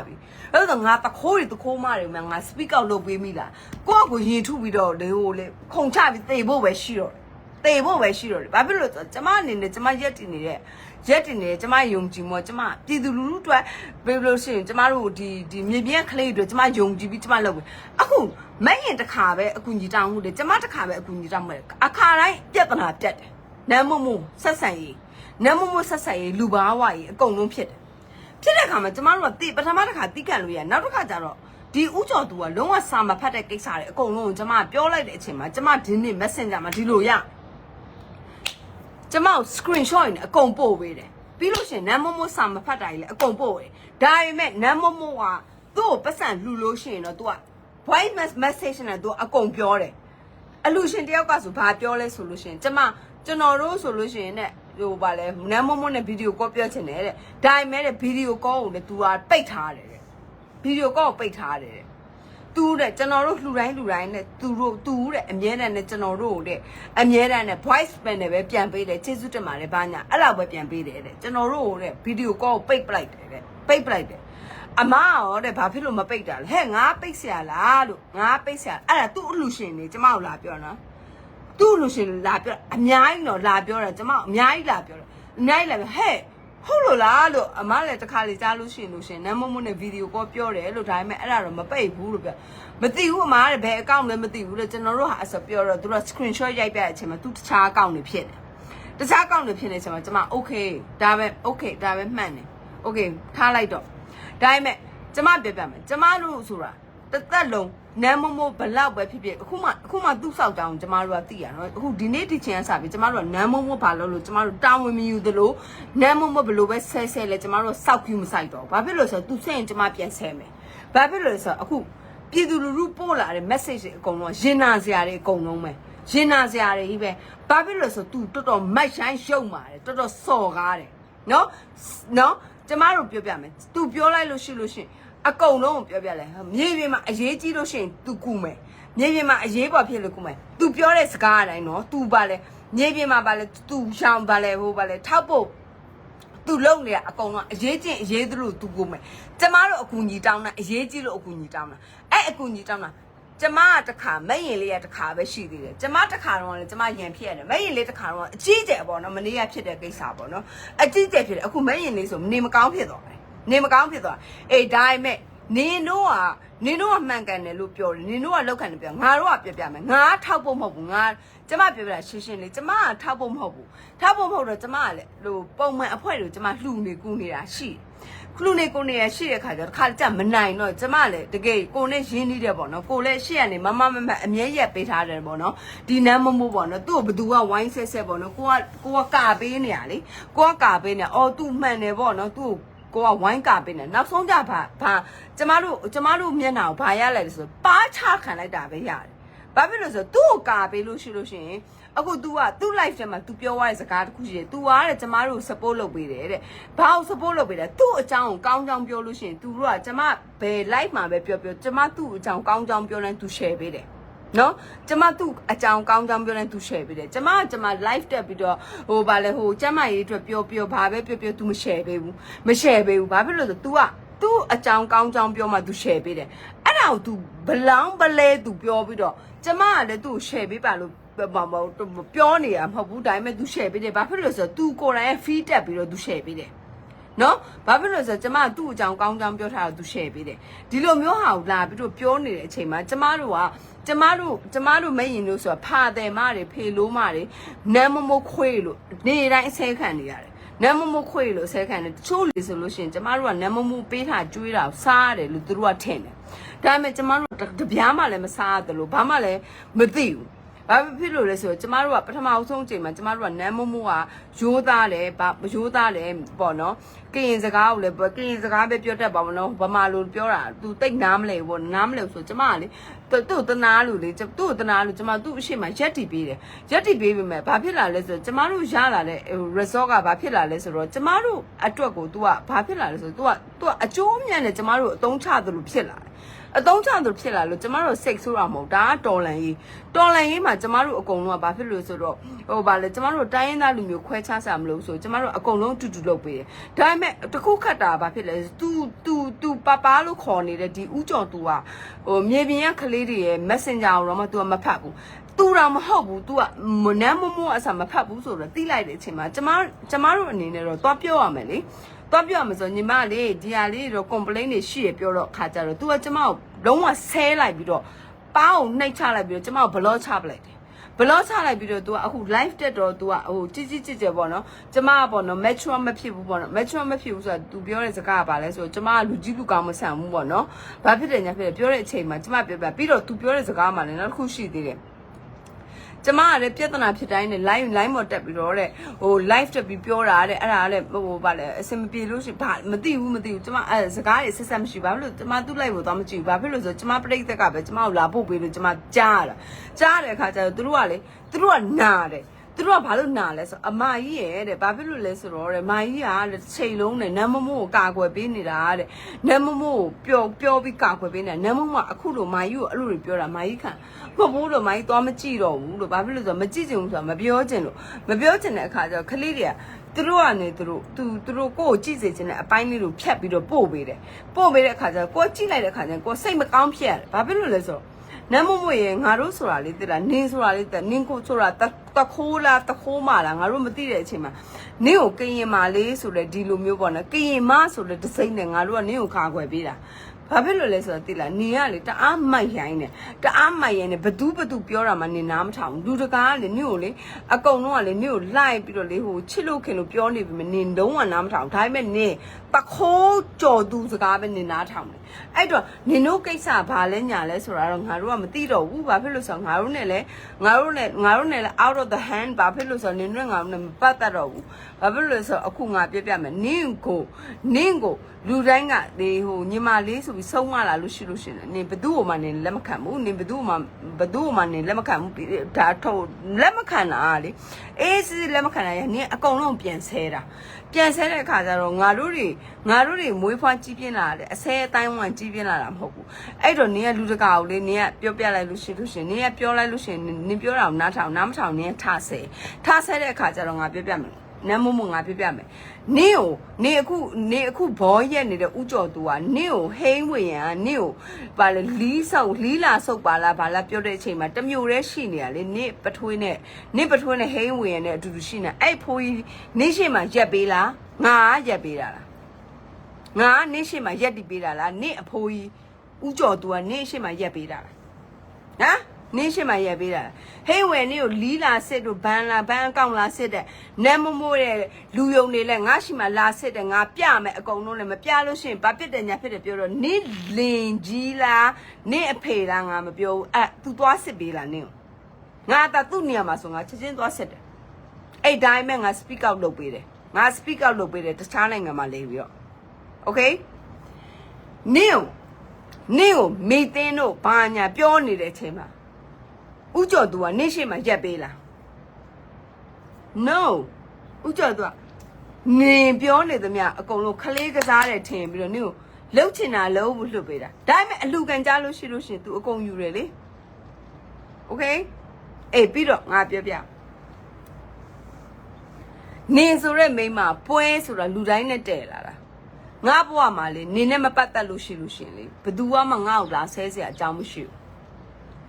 ပြီအဲ့တော့ငါတခိုးမတွေမှငါ speak out လုပ်ပေးမိလားကိုယ့်ကိုရင်ထုပြီးတော့လေဟိုလေခုံချပြီးတေဖို့ပဲရှိတော့တယ်ဘာဖြစ်လို့ဆိုတော့ကျမအနေနဲ့ကျမရက်တည်နေတဲ့ကျမယုံကြည်မှုကျမပြည်သူလူထုအတွက်ပြောလို့ရှိရင်ကျမတို့ဒီမြေပြန့်ကလေးတွေကျမယုံကြည်ပြီးကျမလုပ်တယ်အခုမက်ရင်တစ်ခါပဲအကူကြီးတောင်းမှုတယ်ကျမတစ်ခါပဲအကူကြီးတောင်းမှုတယ်အခါတိုင်းပြဿနာပြတ်တယ်နမ်းမဆက်ဆံရေးလူဘာဝကြီးအကုန်လုံးဖြစ်တဲ့အခါမှာကျမတို့ကပထမတစ်ခါတိကတ်လို့ရနောက်တစ်ခါကျတော့ဒီဥကြော်သူကလုံးဝစာမဖတ်တဲ့ကိစ္စတွေအကုန်လုံးကိုကျမပြောလိုက်တဲ့အချိန်မှာကျမဒီနေ့ Messenger မှာဒီလိုရကျမကို screenshot နဲ့အကုန်ပို့ပေးတယ်ပြီးလို့ရှိရင်နမ်းမစာမဖတ်တာကြီးလည်းအကုန်ပို့တယ်ဒါပေမဲ့နမ်းမကသူ့ကိုပတ်စံလှူလို့ရှိရင်တော့ तू က voice message နဲ့ तू အကုန်ပြောတယ်အလူရှင်တယောက်ကဆိုဘာပြောလဲဆိုလို့ရှိရင်ကျွန်တော်တို့ဆိုလို့ရှိရင်ねဟိုဗာလဲနမ်းမနဲ့ဗီဒီယိုကောပြောချင်တယ်တဲ့ဒါပေမဲ့ဗီဒီယိုကောကိုလည်း तू ကပိတ်ထားတယ်တဲ့ဗီဒီယိုကောကိုပိတ်ထားတယ်တဲ့သူတဲ့ကျွန်တော်တို့လှူတိုင်းနဲ့သူတဲ့အမြဲတမ်းနဲ့ကျွန်တော်တို့တဲ့အမြဲတမ်းနဲ့ voice pen နဲ့ပဲပြန်ပေးတယ်ကျေးဇူးတင်ပါတယ်ဘာညာအဲ့လောက်ပဲပြန်ပေးတယ်တဲ့ကျွန်တော်တို့တဲ့ဗီဒီယိုကောကိုပိတ်ပလိုက်တယ်အမရောတဲ့ဘာဖြစ်လို့မပိတ်တာလဲဟဲ့ငါပိတ်เสียလားလို့ငါပိတ်เสียအဲ့ဒါသူ့အလူရှင်နေကျမကိုလာပြောနော်သူ့အလူရှင်လာပြောအများကြီးတော့လာပြောတာကျမအများကြီးလာပြောဟဲ့ဟုတ်လို့လားလို့အမလည်းတစ်ခါလေကြားလို့ရှိရင်နမ်းမနဲ့ဗီဒီယိုကောပြောတယ်လို့ဒါပေမဲ့အဲ့ဒါတော့မပိတ်ဘူးလို့ပြောမသိဘူးအမကဘယ်အကောင့်လဲမသိဘူးလို့ကျွန်တော်တို့ဟာအစပြောတော့သူက screenshot ရိုက်ပြတဲ့အချိန်မှာသူတခြားအကောင့်တွေဖြစ်တယ်တခြားအကောင့်တွေဖြစ်နေချိန်မှာကျမ okay ဒါပဲမှန်တယ် okay ထားလိုက်တော့ဒါပေမဲ့ကျမပြောပြမယ်ကျမတို့ဆိုတာတစ်သက်လုံး နမ်းမမိုးဘလောက်ပဲဖြစ်ဖြစ်အခုမှသူ့ဆောက်တောင်းကျမတို့ကသိရနော်အခုဒီနေ့ဒီချင်းကစပြီးကျမတို့ကနမ်းမမိုးဘာလို့လို့ကျမတို့တာဝန်မယူသလိုနမ်းမမိုးဘလို့ပဲဆဲလဲကျမတို့စောက်ပြူမဆိုင်တော့ဘာဖြစ်လို့ဆိုတော့သူဆဲရင်ကျမပြန်ဆဲမယ်ဘာဖြစ်လို့ဆိုတော့အခုပြည်သူလူထုပို့လာတဲ့ message တွေအကုန်လုံးရင်နာစရာတွေအကုန်လုံးပဲရင်နာစရာတွေကြီးပဲဘာဖြစ်လို့ဆိုသူတော်တော်မိုက်ဆိုင်ရုပ်မာတယ်တော်တော်စော်ကားတယ်နော်ကျမတို့ပြောပြမယ်သူပြောလိုက်လို့ရှိအကုန်လုံးကိုပြောပြလဲမြေပြင်မှာအရေးကြီးလို့ရှိရင် तू ကူမယ်မြေပြင်မှာအရေးပေါ်ဖြစ်လို့ကူမယ် तू ပြောတဲ့စကားအတိုင်းနော် तू ပါလဲမြေပြင်မှာပါလဲ तू ရှောင်းပါလဲဟိုပါလဲထောက်ဖို့ तू လုံနေရအကုန်လုံးအရေးချင်းအရေးသလို तू ကူမယ်ကျမတို့အကူကြီးတောင်းတာအရေးကြီးလို့အကူကြီးတောင်းတာအဲ့အကူကြီးတောင်းတာကျမကတခါမဲ့ရင်လေးကတခါပဲရှိသေးတယ်ကျမတခါတော့လေကျမရန်ဖြစ်ရတယ်မဲ့ရင်လေးတခါတော့အကြီးကျယ်ပေါ့နော်မနေ့ကဖြစ်တဲ့ကိစ္စပေါ့နော်အကြီးကျယ်ဖြစ်တယ်အခုမဲ့ရင်လေးဆိုနေမကောင်းဖြစ်သွားတယ်နေမကောင်းဖြစ်သွားအေးဒါပေမဲ့နင်တို့ကမှန်ကန်တယ်လို့ပြောတယ်နင်တို့ကလောက်ခံတယ်ပြောငါတို့ကပြောပြမယ်ငါထောက်ဖို့မဟုတ်ဘူးငါကျမပြောပြတာရှင်းရှင်းလေးကျမကထောက်ဖို့မဟုတ်ဘူးထောက်ဖို့မဟုတ်တော့ကျမကလည်းဟိုပုံမှန်အဖွဲတွေကျမလှူနေကူနေတာရှိခလူနေကိုနေရရှိတဲ့ခါကျတော့တစ်ခါကြမနိုင်တော့ကျမလည်းတကယ်ကိုနဲ့ရင်းနှီးတယ်ပေါ့နော်ကိုလည်းရှေ့ကနေမအမြဲရက်ပေးထားတယ်ပေါ့နော်ဒီနမ်းမမိုးပေါ့နော်သူ့ကိုဘသူကဝိုင်းဆက်ပေါ့နော်ကိုကကာပေးနေရလေကိုကကာပေးနေအော်သူ့မှန်တယ်ပေါ့နော်သူ့ကိုကဝိုင်းကာပေးနေနောက်ဆုံးကြဘာကျမတို့မျက်နှာကိုဘာရလိုက်လဲဆိုပါချခံလိုက်တာပဲရတယ်ဘာဖြစ်လို့ဆိုသူ့ကိုကာပေးလို့ရှိရင်အခု तू ကသူ့ live ထဲမှာ तू ပြောရတဲ့စကားတစ်ခုရှိတယ် तू ကတဲ့ကျမတို့ support လုပ်ပေးတယ်တဲ့ဘာလို့ support လုပ်ပေးလဲသူ့အကြောင်းကိုကောင်းကောင်းပြောလို့ရှိရင် तू တို့ကကျမဘယ် live မှာပဲပြောကျမသူ့အကြောင်းကောင်းကောင်းပြောရင် तू share ပေးတယ်နော်ကျမသူ့အကြောင်းကောင်းကောင်းပြောရင် तू share ပေးတယ်ကျမ live တက်ပြီးတော့ဟိုဗာလဲဟိုကျမရေးအတွက်ပြောဘာပဲပြော तू မ share ပေးဘူးမ share ပေးဘူးဘာဖြစ်လို့လဲဆို तू ကသူ့အကြောင်းကောင်းကောင်းပြောမှ तू share ပေးတယ်အဲ့ဒါကို तू ဘလောင်းပလဲ तू ပြောပြီးတော့ကျမကလည်း तू share ပေးပါလို့ပြောနေရမဟုတ်ဘူးဒါပေမဲ့ तू share ပေးတယ်ဘာဖြစ်လို့ဆိုတော့ तू ကိုယ်တိုင်ရဲ့ feed တက်ပြီးတော့ तू share ပေးတယ်နော်ဘာဖြစ်လို့ဆိုတော့ကျမသူ့အကြောင်းကောင်းကောင်းပြောထားတော့ तू share ပေးတယ်ဒီလိုမျိုးဟာကိုလာပြီးတော့ပြောနေတဲ့အချိန်မှာကျမတို့မဲ့ရင်လို့ဆိုတာဖာတယ်မတွေဖေလို့မတွေနမ်းမမိုးခွေးလို့နေတိုင်းအဆဲခံနေရတယ်နမ်းမမိုးခွေးလို့အဆဲခံတယ်တချို့လေဆိုလို့ရှိရင်ကျမတို့ကနမ်းမမိုးပေးထားကျွေးတာစားရတယ်လို့သူတို့ကထင်တယ်ဒါပေမဲ့ကျမတို့တပြားမှလည်းမစားရသလိုဘာမှလည်းမသိဘူးဘာဖြစ်လို့လဲဆိုတော့ကျမတို့ကပထမဆုံးအချိန်မှာကျမတို့ကနမ်းမမိုးကရိုးသားတယ်ရိုးသားတယ်ပေါ့နော်ကရင်စကားကိုလည်းကရင်စကားပဲပြောတတ်ပါမလို့ဗမာလိုပြောတာ तू တိတ်နားမလဲပေါ့နားမလဲဆိုကျမကလေသူ့တနာလို့လေသူ့တနာလို့ကျမသူ့အရှိမရက်တီပေးတယ်ရက်တီပေးပေမဲ့ဘာဖြစ်လာလဲဆိုတော့ကျမတို့ရလာတဲ့ resort ကဘာဖြစ်လာလဲဆိုတော့ကျမတို့အတွက်ကို तू ကဘာဖြစ်လာလဲဆိုတော့ तू အကျိုးမြတ်နဲ့ကျမတို့အသုံးချသလိုဖြစ်လာတယ်အတုံးချသူဖြစ်လာလို့ကျမတို့စိတ်ဆိုးတာမဟုတ်ဒါကတော်လန်ရေးမှာကျမတို့အကုန်လုံးကဘာဖြစ်လို့ဆိုတော့ဟိုဗာလေကျမတို့တိုင်းရင်းသားလူမျိုးခွဲခြားစားမလို့ဆိုကျမတို့အကုန်လုံးအတူတူလုပ်ပေးတယ်ဒါပေမဲ့တခုခတ်တာဘာဖြစ်လဲသူပါလို့ခေါ်နေတဲ့ဒီဥကြော်သူကဟိုမြေပြင်ကကလေးတွေရဲ့ messenger ကိုတော့မှ तू မဖတ်ဘူးသူတော့မဟုတ်ဘူး तू ကနမ်းမမိုးအစားမဖတ်ဘူးဆိုတော့တိလိုက်တဲ့အချိန်မှာကျမတို့အနေနဲ့တော့သွားပြောရမယ်လေတော့ပြောမှာဆိုညီမလေးဒီဟာလေးတော့ complaint တွေရှိရပြောတော့ခါကြတော့ तू ကကျမကိုလုံးဝဆဲလိုက်ပြီးတော့ပါအောင်နှိပ်ချလိုက်ပြီးတော့ကျမကို block ချပလိုက်တယ် block ချလိုက်ပြီးတော့ तू ကအခု live တက်တော့ तू ကဟိုကြီးပေါ့နော်ကျမကပေါ့နော် mature မဖြစ်ဘူးပေါ့နော် mature မဖြစ်ဘူးဆိုတာ तू ပြောတဲ့စကားကပါလဲဆိုတော့ကျမကလူကြီးလူကောင်းမဆန်ဘူးပေါ့နော်ဘာဖြစ်တယ်ညာဖြစ်တယ်ပြောတဲ့အချိန်မှာကျမပြောပြပြီးတော့ तू ပြောတဲ့စကားမှလည်းနောက်တစ်ခုရှိသေးတယ်ကျမကလည်းပြဿနာဖြစ်တိုင်းနဲ့ line ပေါ်တက်ပြီးတော့တဲ့ဟို live တက်ပြီးပြောတာတဲ့အဲ့ဒါလည်းဟိုဗာလဲအစင်မပြေလို့ရှိဘာမသိဘူးကျမအဲစကားတွေဆက်ဆက်မရှိဘာဖြစ်လို့ကျမသူ့ live ကိုသွားမကြည့်ဘူးဘာဖြစ်လို့ဆိုကျမပြိတ္တကပဲကျမကိုလာပို့ပေးလို့ကျမကြားတဲ့အခါကျတော့သူတို့ကနာတယ်သူတို့ကဘာလို့နာလဲဆိုအမကြီးရဲ့တဲ့ဘာဖြစ်လို့လဲဆိုတော့တဲ့မာကြီးကတဲ့ချိန်လုံးနဲ့နမ်းမမိုးကိုကာကွယ်ပေးနေတာတဲ့နမ်းမမိုးကိုပြောပြီးကာကွယ်ပေးနေတာနမ်းမမိုးကအခုလိုမာကြီးကိုအဲ့လိုတွေပြောတာမာကြီးခံမဟုတ်ဘူးလို့မာကြီးသွားမကြည့်တော့ဘူးလို့ဘာဖြစ်လို့ဆိုတော့မကြည့်ချင်ဘူးဆိုတော့မပြောချင်တဲ့အခါကျတော့ခလေးတွေကသူတို့ကနေသူတို့ကိုယ်ကြည့်စေချင်တဲ့အပိုင်းလေးကိုဖြတ်ပြီးတော့ပို့ပေးတဲ့အခါကျတော့ကိုယ်ကြည့်လိုက်တဲ့အခါကျတော့ကိုယ်စိတ်မကောင်းဖြစ်ရတယ်ဘာဖြစ်လို့လဲဆိုတော့နမ်းမမိုးရေငါတို့ဆိုတာလေးသိလားနင်းဆိုတာလေးသိနင်းကိုဆိုတာတခိုးလားတခိုးမလားငါတို့မသိတဲ့အချိန်မှာနင်းကိုကရင်မာလေးဆိုတဲ့ဒီလိုမျိုးပေါ့နော်ကရင်မဆိုတဲ့ဒစိမ့်နဲ့ငါတို့ကနင်းကိုခါခွဲပေးတာ ဘာဖြစ်လို့လဲဆိုတော့တိလာနေရလေတအားမိုက်ရိုင်းနေတအားမိုက်ရိုင်းနေဘသူပြောတာမှနေနားမထောင်လူတကားကလေနင့်ကိုလေအကုန်လုံးကလေနင့်ကိုလိုက်ပြီးတော့လေဟိုချစ်လို့ခင်လို့ပြောနေပြီမနေလုံးဝနားမထောင်ဒါပေမဲ့နင်တခိုးကြော်သူစကားပဲနေနားထောင်တယ်အဲ့တော့နင်တို့ကိစ္စဘာလဲညာလဲဆိုတာတော့ငါတို့ကမသိတော့ဘူးဘာဖြစ်လို့ဆိုတော့ငါတို့နဲ့လေout of the hand ဘာဖြစ်လို့ဆိုတော့နင်တို့ငါတို့နဲ့မပတ်သက်တော့ဘူးဘာဖြစ်လို့ဆိုတော့အခုငါပြမယ်နင့်ကိုလူတိုင်းကဒီဟိုညီမလေးဆိုပြီးဆုံးမလာလို့ရှိလို့ရှင်နင်ဘသူ့ကိုမှနင်လက်မခံဘူးနင်ဘသူ့ကိုမှနင်လက်မခံဘူးဒါထုတ်လက်မခံတာလေအေးစစ်လက်မခံတာရနင်အကုန်လုံးပြန်ဆဲတဲ့အခါကျတော့ငါတို့တွေမွေးဖွားကြီးပြင်းလာတယ်အဆဲအတိုင်းဝင်ကြီးပြင်းလာတာမဟုတ်ဘူးအဲ့တော့နင်ကလူတကာကိုလေနင်ကပြောပြလိုက်လို့ရှိလို့ရှင်နင်ကပြောလိုက်လို့ရှင်နင်ပြောတာကိုနားထောင်နင်ထဆဲတဲ့အခါကျတော့ငါပြောပြမယ်နမ်းမငါပြပြမယ်နေအခုဘောရက်နေတဲ့ဥကြော်သူကနေကိုဟိန်းဝင်ရန်နေကိုပါလေလီးလာဆုပ်ပါလားဘာလားပြောတဲ့အချိန်မှာတမျိုးတည်းရှိနေရလေနေပထွေးနဲ့ဟိန်းဝင်ရန်နဲ့အတူတူရှိနေအဲ့ဖိုးကြီးနေရှိမှရက်ပေးလားငါရက်ပေးတာလားငါနေရှိမှရက်တီးပေးတာလားနေအဖိုးကြီးဥကြော်သူကနေရှိမှရက်ပေးတာလားဟမ်နင်းရှိမှရက်ပေးတာဟိဝယ်နေကိုလီးလာစစ်တို့ဘန်းအကောင့်လာစစ်တဲ့နမ်းမိုးတဲ့လူယုံနေလဲငါရှိမှလာစစ်တဲ့ငါပြမယ်အကုန်လုံးလည်းမပြလို့ရှိရင်ဘာဖြစ်တယ်ညာဖြစ်တယ်ပြောတော့နင်းလင်ကြီးလားနင်းအဖေလားငါမပြောဘူးအဲ့ तू သွားစစ်ပေးလားနင်းငါတာသူ့နေရာမှာဆိုငါချက်ချင်းသွားစစ်တယ်အဲ့တိုင်းမဲ့ငါ speak out လုပ်ပေးတယ်တခြားနိုင်ငံမှာလေးပြီးတော့ okay နင်းကိုမိသင်းတို့ဘာညာပြောနေတဲ့အချိန်မှာဥကြော်သူကနေရှိမှရက်ပေးလား no ဥကြော်သူကနေပြောနေသမျှအကုန်လုံးခလေးကစားတယ်ထင်ပြီးတော့နင်ကိုလှုပ်ချင်တာလှုပ်ဖို့လွတ်ပေးတာဒါပေမဲ့အလူကန်ကြားလို့ရှိလို့ရှင် तू အကုန်ယူတယ်လေ okay အေးပြီးတော့ငါပြောပြနင်ဆိုတဲ့မိန်းမပွဲဆိုတာလူတိုင်းနဲ့တဲ့လာတာငါဘဝမှာလေနင်နဲ့မပတ်သက်လို့ရှိလို့ရှင်လေဘသူမှငါ့ကိုလာဆဲเสียအကြောင်းမရှိဘူး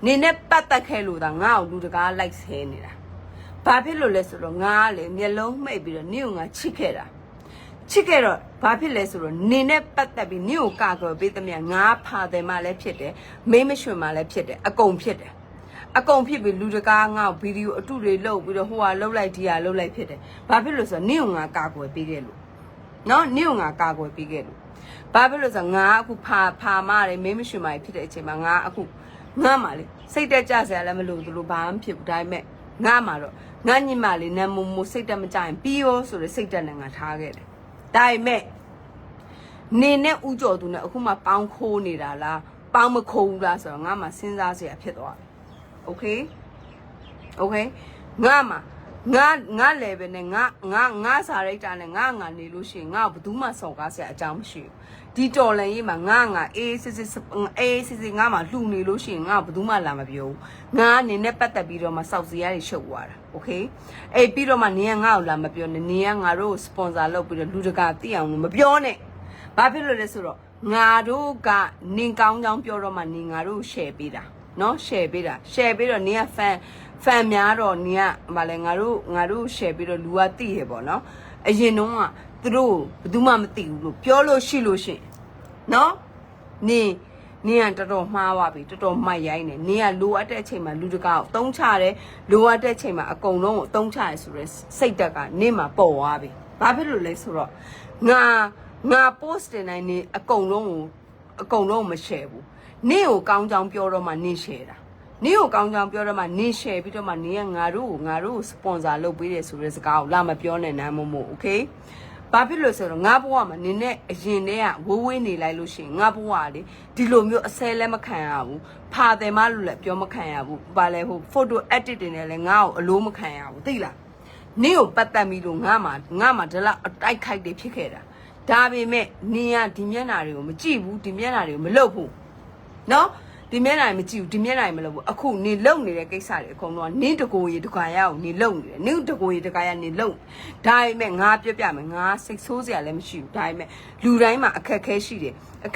နင်နဲ့ပတ်သက်ခဲ့လို့ဒါငါ့ကိုလူတကားလိုက်ဆဲနေတာဘာဖြစ်လို့လဲဆိုတော့ငါကလေမျက်လုံးမှိတ်ပြီးတော့နင့်ကိုငါချစ်ခဲ့တော့ဘာဖြစ်လဲဆိုတော့နင်နဲ့ပတ်သက်ပြီးနင့်ကိုကာကွယ်ပေးသမျှငါဖာတယ်မှလည်းဖြစ်တယ်မိမရွှင်မှလည်းဖြစ်တယ်အကုန်ဖြစ်ပြီးလူတကားငါ့ကိုဗီဒီယိုအတုတွေလုပ်ပြီးတော့ဟိုဟာလှုပ်လိုက်ဒီဟာလှုပ်လိုက်ဖြစ်တယ်ဘာဖြစ်လို့ဆိုတော့နင့်ကိုငါကာကွယ်ပေးခဲ့လို့နော်နင့်ကိုငါကာကွယ်ပေးခဲ့လို့ဘာဖြစ်လို့ဆိုတော့ငါအခုဖာမတယ်မိမရွှင်မှဖြစ်တဲ့အချိန်မှာငါအခုငါမှလေစိတ်တက်ကြစရာလည်းမလိုသလိုဘာမှဖြစ်ဘူးဒါပေမဲ့ငါမှတော့ငါညစ်မလေးနမ်းမို့စိတ်တက်မကြရင်ပြီးရောဆိုတဲ့စိတ်တက်နဲ့ငါထားခဲ့တယ်ဒါပေမဲ့နေနဲ့ဥကြော်သူနဲ့အခုမှပေါင်းခိုးနေတာလားပေါင်းမခိုးဘူးလားဆိုတော့ငါမှစဉ်းစားစရာဖြစ်သွားပြီโอเคငါမှငါ level နဲ့ငါစာရိတ်တာနဲ့ငါနေလို့ရှိရင်ငါဘယ်သူမှစော်ကားစရာအကြောင်းမရှိဘူးဒီတော်လန်ရေးမှာငါအေးစစ်ငါမှလှူနေလို့ရှိရင်ငါဘယ်သူမှလာမပြောဘူးငါနေနဲ့ပတ်သက်ပြီးတော့မှစောက်စရာတွေရှုပ်သွားတာโอเคအေးပြီးတော့မှနင်ကငါ့ကိုလာမပြောနဲ့နင်ကငါတို့ကိုစပွန်ဆာလုပ်ပြီးတော့လူတကာသိအောင်လို့မပြောနဲ့ဘာဖြစ်လို့လဲဆိုတော့ငါတို့ကနင်ကောင်းကောင်းပြောတော့မှနင်ငါတို့ share ပေးတာနော် share ပေးတော့နင်က fan များတော့နင်ကမလဲငါတို့ share ပြီးတော့လူကသိရပေါ့နော်အရင်တော့ကသူတို့ဘယ်သူမှမသိဘူးလို့ပြောလို့ရှိလို့ရှင်နော်နင်ကတော်တော်မှားသွားပြီတော်တော်မိုက်ရိုင်းနေနင်ကလိုအပ်တဲ့အချိန်မှာလူတကာကိုတုံးချတယ်လိုအပ်တဲ့အချိန်မှာအကုန်လုံးကိုတုံးချရဆိုရဲစိတ်တက်ကနင်မှာပေါ်သွားပြီဘာဖြစ်လို့လဲဆိုတော့ငါ post တင်နိုင်နေအကုန်လုံးမ share ဘူးနင်ကိုကောင်းကြောင်ပြောတော့မှနင် share တာနင်ကိုကောင်းကြောင်ပြောတော့မှနင် share ပြီးတော့မှနင်ကငါတို့ sponsor လုပ်ပေးတယ်ဆိုတဲ့စကားကိုလာမပြောနဲ့နမ်းမို့ okayဘာဖြစ်လို့ဆိုတော့ငါဘဝမှာနင်နဲ့အရင်တည်းကဝေးနေလိုက်လို့ရှိရင်ငါဘဝလေဒီလိုမျိုးအဆဲလည်းမခံရဘူးဖာတယ်မလို့လည်းပြောမခံရဘူးဘာလဲဟို photo edit တွေနဲ့လည်းငါ့ကိုအလိုမခံရဘူးသိလားနင်ကိုပတ်သက်ပြီးလို့ငါမှဒီလောက်အတိုက်ခိုက်တွေဖြစ်ခဲ့တာဒါပေမဲ့နင်ကဒီမျက်နှာတွေကိုမကြည့်ဘူးဒီမျက်နှာတွေကိုမလုပ်ဘူးနော်ဒီမျက်နှာမကြည့်ဘူးဒီမျက်နှာမလုပ်ဘူးအခုနေလုံနေတဲ့ကိစ္စတွေအကုန်လုံးကနင်းတကိုရီတခါရအောင်နေလုံနေတယ်နင်းတကိုရီတခါရနေလုံဒါပေမဲ့ငါပြပြမယ်ငါစိတ်ဆိုးစရာလည်းမရှိဘူးဒါပေမဲ့လူတိုင်းမှာအခက်ခဲရှိတယ်အ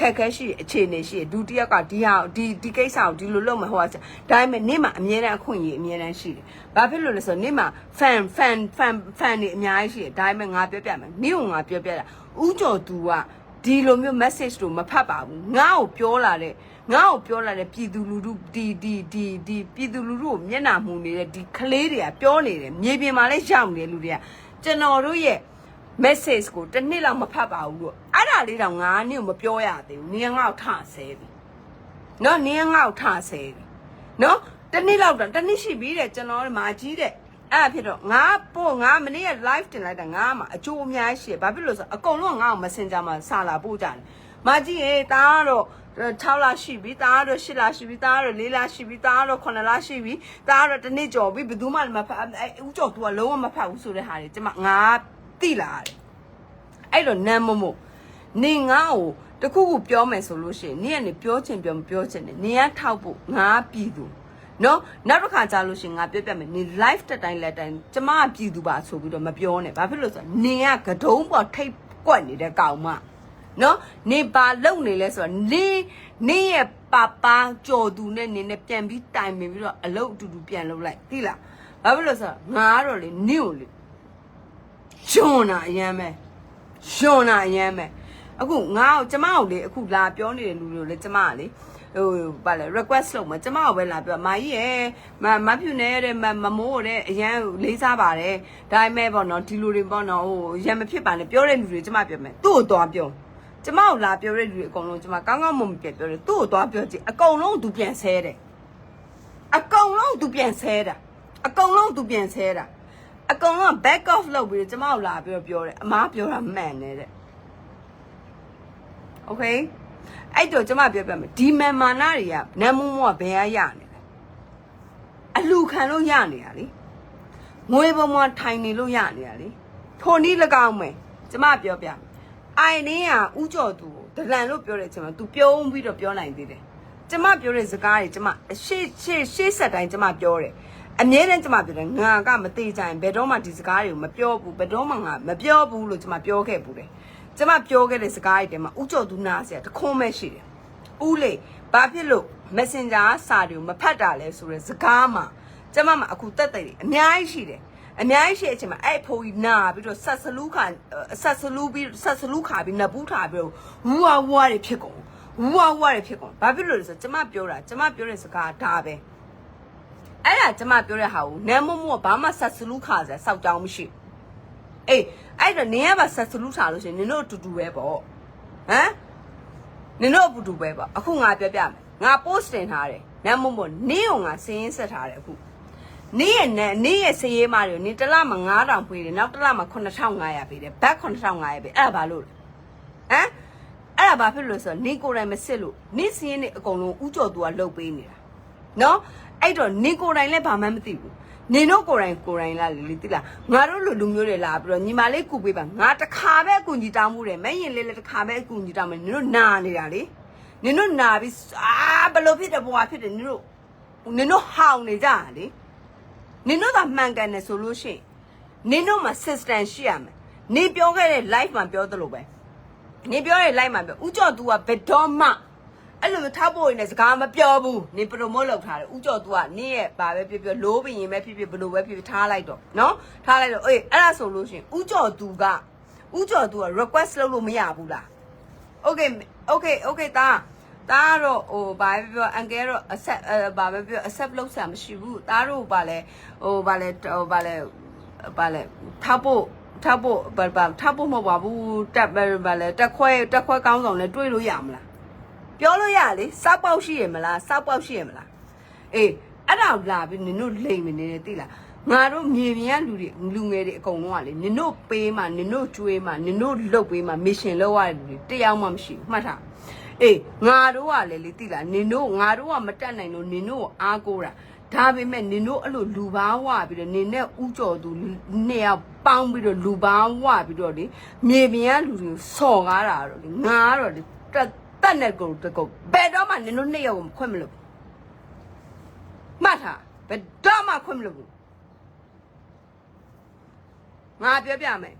ခြေအနေရှိတယ်ဒုတိယကဒီကိစ္စကိုဒီလိုလုပ်မယ်ဟိုကဒါပေမဲ့နေ့မှာအမြဲတမ်းအခွင့်အရေးအမြဲတမ်းရှိတယ်ဘာဖြစ်လို့လဲဆိုတော့နေ့မှာ fan တွေအများကြီးရှိတယ်ဒါပေမဲ့ငါပြပြမယ်နင်းကိုငါပြောပြတာဥကြော်သူက ဒီလိုမျိုး message တို့မဖတ်ပါဘူးငါ့ကိုပြောလာတဲ့ပြည်သူလူထုဒီပြည်သူလူထုကိုမျက်နှာမူနေတဲ့ဒီကလေးတွေကပြောနေတယ်မြေပြင်မှာလည်းရောက်နေတယ်လူတွေကကျွန်တော်တို့ရဲ့ message ကိုတစ်နှစ်လောက်မဖတ်ပါဘူးလို့အဲ့ဒါလေးတော့ငါနင့်ကိုမပြောရသေးဘူးနင်ငါ့ကိုထဆဲပြီနော်နင်ငါ့ကိုထဆဲပြီနော်တစ်နှစ်လောက်တော့တစ်နှစ်ရှိပြီတဲ့ကျွန်တော်မာကြီးတဲ့အဲ့ဖြစ်တော့ငါမနေ့က live တင်လိုက်တာငါမှအကျိုးအများကြီးရှိတယ်ဘာဖြစ်လို့ဆိုအကုန်လုံးငါ့ကို messenger မှာစာလာပို့ကြတယ်မာကြီးရေတားတော့6လရှိပြီတားတော့8လရှိပြီတားတော့4လရှိပြီတားတော့9လရှိပြီတားတော့တစ်နှစ်ကျော်ပြီဘယ်သူမှမဖတ်ဦးကျော်သူကလုံးဝမဖတ်ဘူးဆိုတဲ့ဟာတွေကျွန်မငါတိလာတယ်အဲ့တော့နမ်းမမို့နေငါ့ကိုတခုခုပြောမယ်ဆိုလို့ရှိရင်နင်ကနေပြောချင်ပြောမပြောချင်တယ်နင်ကထောက်ဖို့ငါပြည်သူနော်နောက်တစ်ခါကြာလို့ရှိရင်ငါပြောပြမယ်နင် live တက်တိုင်းလက်တိုင်းကျမပြည်သူပါဆိုပြီးတော့မပြောနဲ့ဘာဖြစ်လို့ဆိုတော့နင်ကကတုံးပေါ်ထိတ်ကွက်နေတဲ့ကောင်မနော်နင်ပါလုံနေလဲဆိုတော့နင်ရဲ့ပကြော်သူနဲ့နင်နဲ့ပြန်ပြီးတိုင်ပင်ပြီးတော့အလုပ်အတူတူပြန်လုပ်လိုက်သိလားဘာဖြစ်လို့ဆိုတော့ငါကတော့လေနင့်ကိုလေယွန်းတာအရမ်းပဲအခုငါ့ကိုကျမကိုလေအခုလာပြောနေတဲ့လူတွေကိုလေကျမကလေဗာလေ request လုပ်မှာကျမကိုပဲလာပြောမာကြီးရဲ့မဖြူနေတဲ့မမိုးတဲ့အရန်လေးစားပါတယ်ဒါပေမဲ့ပေါ့နော်ဒီလူတွေပေါ့နော်ရံမဖြစ်ပါနဲ့ပြောတဲ့လူတွေကျမပြောမယ်သူ့ကိုသွားပြောကျမကိုလာပြောတဲ့လူတွေအကုန်လုံးကျမကောင်းကောင်းမွန်မွန်ပြောတယ်သူ့ကိုသွားပြောကြည့်အကုန်လုံးသူပြန်ဆဲတယ်အကုန်လုံးသူပြန်ဆဲတာအကုန်လုံးက back off လုပ်ပြီးကျမကိုလာပြောတယ်အမားပြောတာမှန်တယ်တဲ့ okay အဲ့တော့ကျမပြောပြမယ်ဒီမန်မာနာတွေကနမ်းမုံမောကဘယ်ရနေလဲအလူခံလို့ရနေတာလေငွေပေါ်မှာထိုင်နေလို့ရနေတာလေထိုနည်း၎င်းမယ်ကျမပြောပြအိုင်နင်းကဥကြော်သူကိုဒလန်လို့ပြောတဲ့အချိန်မှာ तू ပြုံးပြီးတော့ပြောနိုင်သေးတယ်ကျမပြောတဲ့စကားတွေကျမရှေ့ဆက်တိုင်းကျမပြောတယ်အမြဲတမ်းကျမပြောတယ်ငါကမသေးကြရင်ဘယ်တော့မှဒီစကားတွေကိုမပြောဘူးဘယ်တော့မှငါမပြောဘူးလို့ကျမပြောခဲ့ဘူးတယ်ကျမပြောခဲ့တဲ့စကားတွေထဲမှာဥကြော်သူနာဆရာတခွန်းပဲရှိတယ်ဦးလေဘာဖြစ်လို့ messenger စာတွေကိုမဖတ်တာလဲဆိုတဲ့စကားမှာကျမမှာအခုတက်တယ်အများကြီးရှိတယ်အများကြီးရှိတဲ့အချိန်မှာအဲ့ဖိုးကြီးနာပြီးတော့ဆက်စလူးခါပြီးနဘူးထားပြီးတော့ဝူဝါတွေဖြစ်ကုန်ဘာဖြစ်လို့လဲဆိုတော့ကျမပြောတဲ့စကားဒါပဲအဲ့ဒါကျမပြောတဲ့ဟာကိုနမ်းမမို့ဘာမှဆက်စလူးခါစရာစောက်ကြောင်းမရှိအေးအဲ့တော့နင်ကပါဆက်စလူးထားလို့ရှိရင်နင်တို့အတူတူပဲပေါ့ဟမ်နင်တို့အတူတူပဲပေါ့အခုငါပြောပြမယ်ငါ post တင်ထားတယ်နမ်းမမို့နင်းကိုငါစင်းရင်းဆက်ထားတယ်အခုနင်းရဲ့စရေးမတွေကိုနင်းတစ်လမှာ9000ပေးတယ်နောက်တစ်လမှာ9500ပေးတယ်ဘတ်9500ပေးအဲ့ဒါဘာလို့လဲဟမ်အဲ့ဒါဘာဖြစ်လို့ဆိုတော့နင်းကိုယ်တိုင်မစစ်လို့နင်းစင်းရင်းနေအကုန်လုံးဥကြော်သူကလှုပ်ပေးနေတာနော်အဲ့တော့နင်းကိုယ်တိုင်လည်းဘာမှမသိဘူးနင်တို့ကိုယ်တိုင်လာလေတိလားငါတို့လူမျိုးတွေလာပြီးတော့ညီမလေးကူပေးပါငါတခါပဲအကူကြီးတောင်းမှုတယ်မဲ့ရင်လေးလည်းတခါပဲအကူကြီးတောင်းမယ်နင်တို့နာနေတာလေနင်တို့နာပြီးဘယ်လိုဖြစ်တယ်ဘွာဖြစ်တယ်နင်တို့ဟောင်းနေကြလေနင်တို့ကမှန်ကန်တယ်ဆိုလို့ရှိရင်နင်တို့မှာ system ရှိရမယ်နေပြောခဲ့တဲ့ live မှာပြောသလိုပဲနေပြောတဲ့ live မှာပြောဥကြော် तू ကဘယ်တော့မှအဲ့လိုထားဖို့နေစကားမပြောဘူးနေ promote လုပ်ထားတယ်ဥကြော် तू ကနင်းရဲ့ဘာပဲပြောလို့ဘရင်ပဲဖြစ်ဘလို့ပဲဖြစ်ထားလိုက်တော့နော်ထားလိုက်တော့အေးအဲ့ဒါဆိုလို့ရှိရင်ဥကြော် तू က request လုပ်လို့မရဘူးလား okay တာတော့ဟိုဘာပဲပြော uncle တော့ accept ဘာပဲပြော accept လုပ်ဆရာမရှိဘူးတာတို့ဘာလဲထားဖို့မဟုတ်ပါဘူးတက်ခွဲကောင်းဆောင်နဲ့တွေ့လို့ရမလားပြောလို့ရလေစောက်ပေါက်ရှိရမလားအေးအဲ့ဒါလာပြီးနင်တို့လိမ့်မနေတယ်သိလားငါတို့မြေပြင်ကလူငယ်တွေအကုန်လုံးကလေနင်တို့ပေးမှနင်တို့ကျွေးမှနင်တို့လုတ်ပေးမှမစ်ရှင်လောက်ရတဲ့လူတွေတယောက်မှမရှိဘူးမှတ်ထားအေးငါတို့ကလည်းလေသိလားငါတို့ကမတက်နိုင်လို့နင်တို့အားကိုးတာဒါပေမဲ့နင်တို့အဲ့လိုလူဘာဝပြီးတော့နင်နဲ့ဥကြော်သူနှစ်ယောက်ပေါင်းပြီးတော့လူဘာဝပြီးတော့လေမြေပြင်ကလူတွေစော်ကားတာတော့လေငါကတော့လေတက်နဲ့ကိုတကုတ်ဘယ်တော့မှနင်တို့နှစ်ယောက်ကိုခွင့်မလို့မှတ်ထားဘယ်တော့မှခွင့်မလို့ဘူးငါပြောပြမယ်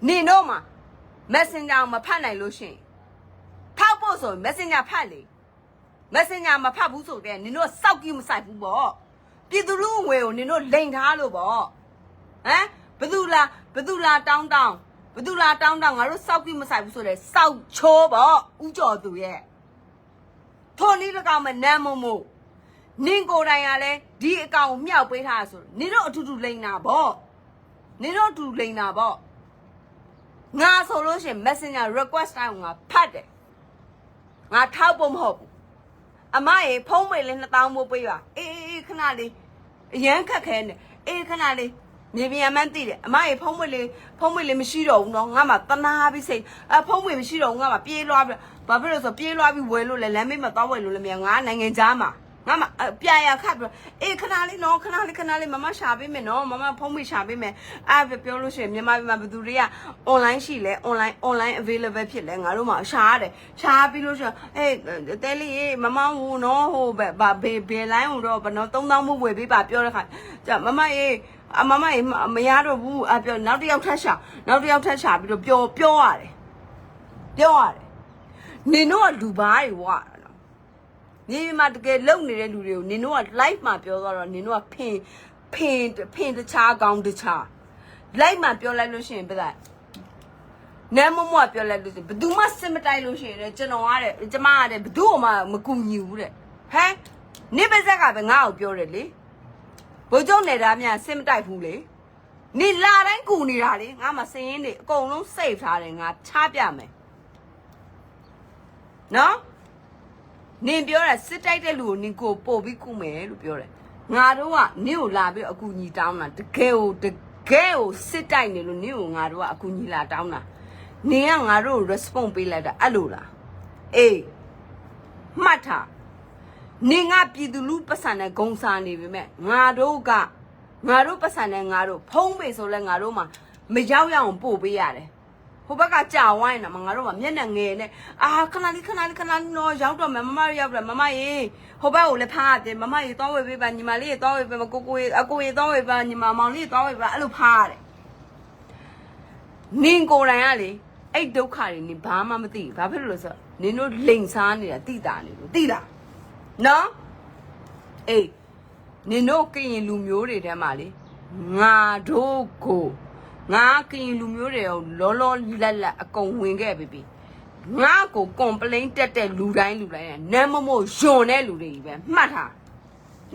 နင်တို့မှာ messenger မဖတ်နိုင်လို့ရှိရင်ထောက်ဖို့ဆို messenger ဖတ်လေ messenger မဖတ်ဘူးဆိုတဲ့နင်တို့စောက်ကြီးမဆိုင်ဘူးပေါ့ပြည်သူလူငွေကိုနင်တို့လိန်ထားလို့ပေါ့ဟမ်ဘယ်သူလားတောင်း ဘသူလာတောင်းငါတို့စောက်ပြီးမဆိုင်ဘူးဆိုတဲ့စောက်ချိုးပေါ့ဦးကျော်သူရဲ့ထိုနည်း၎င်းမဲ့နမ်းမို့နင်ကိုယ်တိုင်ကလည်းဒီအကောင်မြောက်ပေးထားဆိုနင်တို့အထူးထူးလိန်တာပေါ့နင်တို့အထူးလိန်တာပေါ့ငါဆိုလို့ရှိရင် Messenger request တိုင်းကိုငါဖတ်တယ်ငါထောက်ဖို့မဟုတ်ဘူးအမရေဖုံးမေလေး2000မို့ပေးပါအေးခဏလေးအရန်ခက်ခဲနေအေးခဏလေးမြေပြင်မှန်းသိတယ်အမရေဖုံးမေလေးမရှိတော့ဘူးနော်ငါမှတနာပြီးစိတ်ဖုံးမေမရှိတော့ဘူးငါမှပြေးလွှားပြီးဘာဖြစ်လို့ဆိုပြေးလွှားပြီးဝယ်လို့လဲလမ်းမေးမှာသွားဝယ်လို့လဲမြန်ငါနိုင်ငံသားမှာငါမှပြရခတ်ပြီးအေးခဏလေးနော်ခဏလေးမမရှာပေးမယ်နော်မမဖုံးမေရှာပေးမယ်ပြောလို့ရှိရင်မြန်မာပြည်မှာဘယ်သူတွေက online ရှိလဲ online available ဖြစ်လဲငါတို့မှာရှာရတယ်ရှာပြီးလို့ရှိရင်အေးတဲလေးမမဟိုနော်ဟိုဘယ်လိုင်းဟိုတော့ဘယ်နော်3000မို့ဝယ်ပေးပါပြောတဲ့ခါကြာမမရေမမရေမရတော့ဘူးပြောနောက်တစ်ယောက်ထပ်ရှာပြီးတော့ပြောရတယ်နင်တို့ကလူဘာတွေဝါနေမှာတကယ်လုံနေတဲ့လူတွေကိုနင်တို့က live မှာပြောသွားတော့နင်တို့ကဖင်တခြားကောင်းတခြား live မှာပြောလိုက်လို့ရှိရင်ပြဿနာနမ်းမမပြောလိုက်လို့ဘယ်သူမှစစ်မတိုက်လို့ရှိရင်ကျွန်တော်ကတဲ့ကျမကတဲ့ဘယ်သူမှမကူညီဘူးတဲ့ဟမ်နေပါဇက်ကပဲငါ့ကိုပြောတယ်လေဘိုးကျုံနေတာများစစ်မတိုက်ဘူးလေနေလာတိုင်းကူနေတာလေငါမှစရင်နေအကုန်လုံး save ထားတယ်ငါချပြမယ်နော်နင်ပြောတာစစ်တိုက်တဲ့လူကိုနင်ကိုပို့ပြီးကုမယ်လို့ပြောတယ်ငါတို့ကနင့်ကိုလာပြီးအကူညီတောင်းတာတကယ်ကိုစစ်တိုက်နေလို့နင့်ကိုငါတို့ကအကူညီလာတောင်းတာနင်ကငါတို့ကို response ပေးလိုက်တာအဲ့လိုလားအေးမှတ်ထားနင်ကပြည်သူလူပတ်စံနဲ့ဂုံစားနေပြီမဲ့ငါတို့ပတ်စံနဲ့ငါတို့ဖုံးပေဆိုလဲငါတို့မှမရောက်ရအောင်ပို့ပေးရတယ်ဟိုဘက်ကကြာဝိုင်းတာမငါတို့ကမျက်နှာငယ်နဲ့ခဏလေးနော်ရောက်တော့မယ်မမရောက်တယ်မမရေဟိုဘက်ကိုလည်းဖားရတယ်မမရေသွားဝေးပေးပါညီမလေးရေသွားဝေးပေးမကိုရေအကိုရေသွားဝေးပါညီမမောင်လေးသွားဝေးပါအဲ့လိုဖားရတယ်နင်ကိုယ်တိုင်ကလေအဲ့ဒုက္ခတွေနင်ဘာမှမသိဘာဖြစ်လို့လဲဆိုတော့နင်တို့လိန်စားနေတာတိတာနေလို့တိလားနော်အေးနင်တို့ကရင်လူမျိုးတွေထဲမှာလေငါတို့ကိုငါကရင်လူမျိုးတွေကိုလောလက်အကုန်ဝင်ခဲ့ပြီငါကို complain တက်တဲ့လူတိုင်းနမ်းမမို့ယွန်တဲ့လူတွေကြီးပဲမှတ်ထား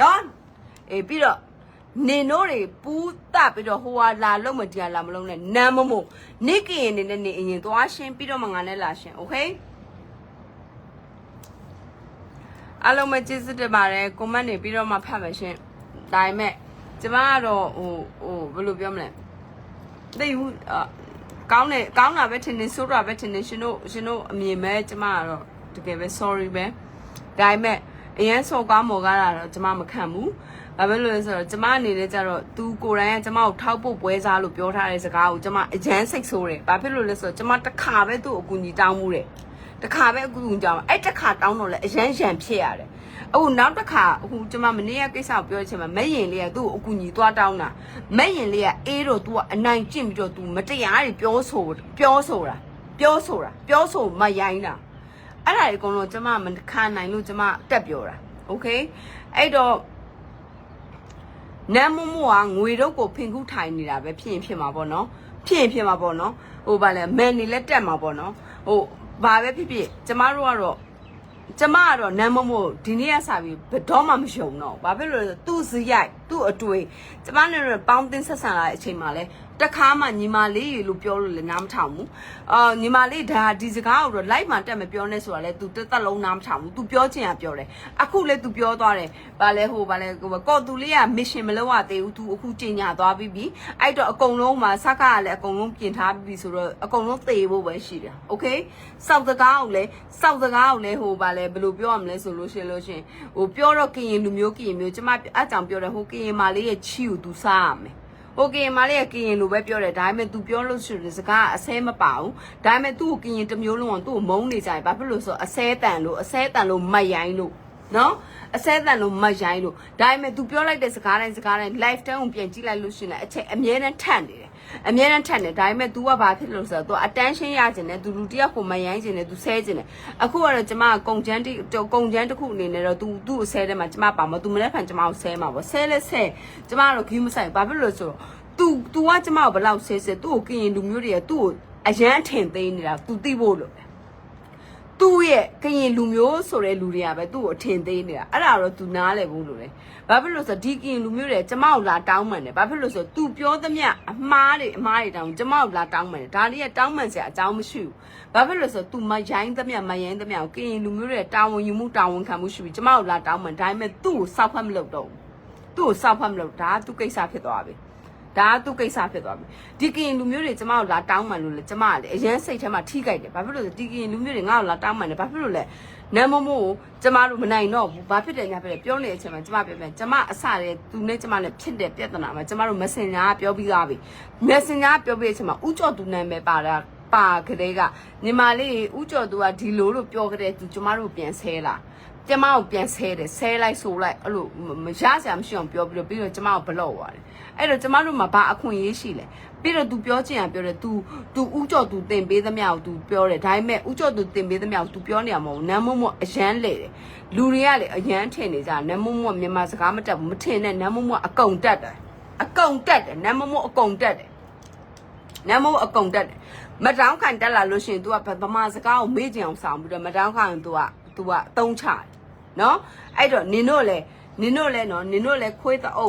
နော်အေးပြီးတော့နင်တို့တွေပူးတပ်ပြီးတော့ဟိုဟာလာလုံးမတရားလာမလုံးနဲ့နမ်းမမို့နိကရင်နေနေအရင်သွားရှင်းပြီးတော့မှငါနဲ့လာရှင်းโอเคအားလုံးပဲကျေးဇူးတင်ပါတယ် comment နေပြီးတော့မှဖတ်ပါရှင်းဒါပေမဲ့ကျမကတော့ဘယ်လိုပြောမလဲသိဘူးကောင်းတာပဲထင်နေဆိုးတာပဲထင်နေရှင်တို့အမြင်မဲ့ကျမကတော့တကယ်ပဲ sorry ပဲဒါပေမဲ့အရင်စော်ကားမော်ကားတာတော့ကျမမခံဘူးဘာဖြစ်လို့လဲဆိုတော့ကျမအနေနဲ့ကျတော့သူကိုယ်တိုင်ကကျမကိုထောက်ဖို့ပွဲစားလို့ပြောထားတဲ့စကားကိုကျမအရန်စိတ်ဆိုးတယ်ဘာဖြစ်လို့လဲဆိုတော့ကျမတစ်ခါပဲသူ့အကူညီတောင်းမှုတယ်တစ်ခါပဲအကူညီတောင်းအဲ့တစ်ခါတောင်းတော့လဲအရန်ဖြစ်ရတယ်အခုနောက်တစ်ခါအခုကျမမနေ့ကကိစ္စကိုပြောချင်မှာမဲ့ရင်လေးကသူ့ကိုအကူညီသွားတောင်းတာမဲ့ရင်လေးကအေးတော့ तू ကအနိုင်ကျင့်ပြီးတော့ तू မတရားတွေပြောဆိုမရိုင်းတာအဲ့ဒါအကုန်လုံးကျမမခံနိုင်လို့ကျမတက်ပြောတာโอเคအဲ့တော့နမ်းမမို့ကငွေတော့ကိုဖင်ခုထိုင်နေတာပဲဖြစ်မှာပေါ့နော်ဟိုဗာလဲမန်နေလက်တက်မှာပေါ့နော်ဟိုဘာပဲဖြစ်ကျမတို့ကတော့နမ်းမမို့ဒီနေ့ကစပြီးဘယ်တော့မှမရှုံတော့ဘာဖြစ်လို့လဲဆိုသူ့စရိုက်သူ့အတွေ့ကျမနဲ့ပေါင်းတင်ဆက်ဆံလာတဲ့အချိန်မှာလဲတခါမှညီမလေးရေလို့ပြောလို့လည်းနားမထောင်ဘူးညီမလေးဒါဒီစကားကိုတော့ live မှာတက်မပြောနဲ့ဆိုတာလဲ तू တက်လုံးနားမထောင်ဘူး तू ပြောချင်တာပြောတယ်အခုလဲ तू ပြောသွားတယ်ဘာလဲကော်သူလေးက mission မလုပ်ရသေးဘူး तू အခုကြင်ညာသွားပြီးပြီအဲ့တော့အကုန်လုံးမှာစကားကလည်းအကုန်လုံးပြင်ထားပြီးဆိုတော့အကုန်လုံးသေဖို့ပဲရှိတယ် okay စောက်စကားကိုလဲဟိုဘာလဲဘယ်လိုပြောရမလဲဆိုလို့ရှိရင်ဟိုပြောတော့ကရင်လူမျိုးကျမအကြောင်ပြောတယ်ဟိုကရင်မလေးရဲ့ချီကို तू စားရမယ်โอเคမလေးကရင်လိုပဲပြောတယ်ဒါပေမဲ့ तू ပြောလို့ရှိရင်စကားအဆဲမပါဘူးဒါပေမဲ့ तू ကိုကရင်တစ်မျိုးလုံးအောင် तू ကိုမုန်းနေကြတယ်ဘာဖြစ်လို့ဆိုအဆဲတန်လို့မတ်ရိုင်းလို့နော်အဆဲတန်လို့မတ်ရိုင်းလို့ဒါပေမဲ့ तू ပြောလိုက်တဲ့စကားတိုင်း live တန်းကိုပြန်ကြည့်လိုက်လို့ရှိရင်အချက်အမြဲတမ်းထန့်နေတယ်ဒါပေမဲ့ तू ကဘာဖြစ်လို့ဆိုတော့ तू attention ရခြင်းနဲ့ तू လူတယောက်ကိုမရိုင်းခြင်းနဲ့ तू ဆဲခြင်းနဲ့အခုကတော့ကျမကကုံချမ်းတစ်ခုအနေနဲ့တော့ तू သူ့ကိုဆဲတယ်မှာကျမပါမှာ तू မနေ့ကကျမကိုဆဲမှာပေါ့ဆဲကျမကတော့ view မဆိုင်ဘာဖြစ်လို့ဆိုတော့ तू ကကျမကိုဘလောက်ဆဲဆဲသူ့ကိုကရင်လူမျိုးတွေကသူ့ကိုအရန်ထင်သေးနေတာ तू သိဖို့လို့သူ့ရဲ့ကရင်လူမျိုးဆိုတဲ့လူတွေကပဲသူ့ကိုအထင်သေးနေတာအဲ့ဒါတော့ तू နားလည်ဘူးလို့လေဘာဖြစ်လို့ဆိုဒီကရင်လူမျိုးတွေကျမကိုလာတောင်းမှန်တယ်ဘာဖြစ်လို့ဆို तू ပြောသမျှအမှားတွေတောင်းကျမကိုလာတောင်းမှန်တယ်ဒါလေးကတောင်းမှန်စရာအကြောင်းမရှိဘူးဘာဖြစ်လို့ဆို तू မရိုင်းသမျှမရိုင်းသမျှကိုကရင်လူမျိုးတွေတာဝန်ယူမှုတာဝန်ခံမှုရှိပြီးကျမကိုလာတောင်းမှန်ဒါပေမဲ့သူ့ကိုစောက်ဖက်မလုပ်တော့ဘူးသူ့ကိုစောက်ဖက်မလုပ်ဒါကသူ့ကိစ္စဖြစ်သွားပြီဒါသူ့ကိစ္စဖြစ်သွားပြီဒီကရင်လူမျိုးတွေကျမကိုလာတောင်းမှန်လို့လေကျမကလေအရန်စိတ်ထဲမှာထိကြိုက်တယ်ဘာဖြစ်လို့လဲဒီကရင်လူမျိုးတွေငါ့ကိုလာတောင်းမှန်တယ်ဘာဖြစ်လို့လဲနမ်မမို့ကိုကျမတို့မနိုင်တော့ဘူးဘာဖြစ်တယ်ညာဖြစ်တယ်ပြောနေတဲ့အချိန်မှာကျမပြောပြန်ကျမအစတဲ့သူနဲ့ကျမနဲ့ဖြစ်တဲ့ပြဿနာမှာကျမတို့ Messenger ပြောပြီးသားပြီ Messenger ပြောပြီးတဲ့အချိန်မှာဥကြော်သူနာမည်ပါကလေးကညီမလေးဥကြော်သူကဒီလိုလို့ပြောကြတဲ့သူကျမတို့ပြန်ဆဲလာကျမကိုပြန်ဆဲတယ်ဆဲလိုက်ဆိုလိုက်အဲ့လိုမရစရာမရှိအောင်ပြောပြီးတော့ကျမကိုဘလော့သွားတယ်အဲ့တော့ကျမတို့မှာဘာအခွင့်အရေးရှိလဲပြီးတော့ तू ပြောချင်ရပြောတယ် तू ဥကြော် तू တင်ပေးသမျှကို तू ပြောတယ်ဒါပေမဲ့ဥကြော် तू တင်ပေးသမျှကို तू ပြောနေရမဟုတ်နမ်းမမအရန်လေတယ်လူတွေကလေအရန်ထင်နေကြနမ်းမမမြန်မာစကားမတက်ဘူးမထင်နဲ့နမ်းမမအကုန်တက်တယ်နမ်းမမအကုန်တက်တယ်နမ်းမမအကုန်တက်တယ်မတောင်းခံတက်လာလို့ရှိရင် तू ကဗမာစကားကိုမေ့ကြအောင်ဆောင်ပြီးတော့မတောင်းခံ तू ကအတုံးချတယ်နော်အဲ့တော့နင်တို့လဲခွေးတအု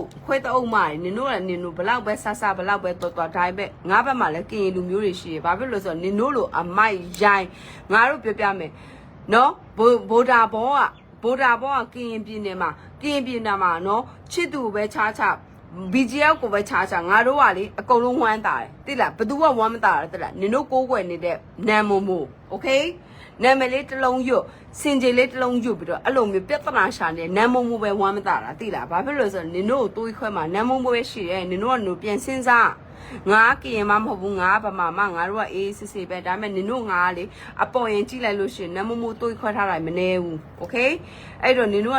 ပ်မာတယ်နင်တို့ဘလောက်ပဲဆဆဘလောက်ပဲတော်တော်ဒါပေမဲ့ငါဘက်မှာလဲကရင်လူမျိုးတွေရှိတယ်ဘာဖြစ်လို့ဆိုတော့နင်တို့လိုအမိုက်ရိုင်းငါတို့ပြောပြမယ်နော်ဗိုလ်ဒါဘောကကရင်ပြည်နယ်မှာနော်ချစ်သူပဲချားBGL ကိုပဲချာငါတို့ကလေအကုန်လုံးဝမ်းတာတယ်သိလားဘသူကဝမ်းမတာလဲသိလားနင်တို့ကိုးကွယ်နေတဲ့နမ်မို့โอเคနာမည်လေးတစ်လုံးရွတ်စင်ကြေလေးတစ်လုံးရွတ်ပြီးတော့အဲ့လိုမျိုးပြဿနာရှာနေနမ်မို့ပဲဝမ်းမတာတာသိလားဘာဖြစ်လို့ဆိုတော့နင်တို့ကိုတွေးခွဲမှာနမ်မို့ပဲရှိတယ်နင်တို့ကပြန်စဉ်းစားငါကရင်မမဟုတ်ဘူးငါဗမာမငါတို့ကအေးစစ်စစ်ပဲဒါပေမဲ့နင်တို့ငါလေအပေါ်ရင်ကြည့်လိုက်လို့ရှိရင်နမ်မို့တွေးခွဲထားတာမနေဘူးโอเคအဲ့တော့နင်တို့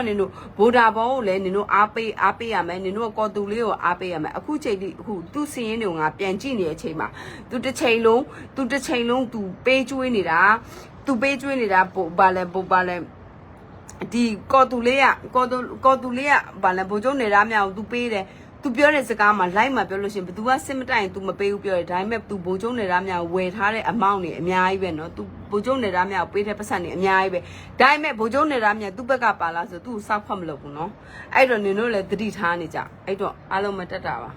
ဗိုလ်ဒါဘောကိုလည်းနင်တို့အားပေးရမယ်နင်တို့ကကော်တူလေးကိုအားပေးရမယ်အခုချိန်ထိအခုသူ့စင်းရင်းတွေကိုငါပြန်ကြည့်နေတဲ့အချိန်မှာသူတစ်ချိန်လုံးသူပေးကျွေးနေတာသူပေးကျွေးနေတာဘာလဲဒီကော်တူလေးကဘာလဲဘိုးကျုံနေတာမြောက်သူပေးတယ်သူပြောတဲ့စကားမှာ live မှာပြောလို့ရှိရင်ဘသူကစစ်မတိုင် तू မပေးဘူးပြောတယ်ဒါပေမဲ့ तू ဘိုးကျုံနေတာမြောက်ဝယ်ထားတဲ့အမောင့်တွေအများကြီးပဲเนาะ तू ဘိုးကျုံနေတာမြောက်ပေးတဲ့ပတ်စံတွေအများကြီးပဲဒါပေမဲ့ဘိုးကျုံနေတာမြောက်သူ့ဘက်ကပါလာဆို तू စောက်ဖတ်မလုပ်ဘူးเนาะအဲ့တော့နင်တို့လည်းသတိထားနေကြအဲ့တော့အားလုံးမတက်တာပါ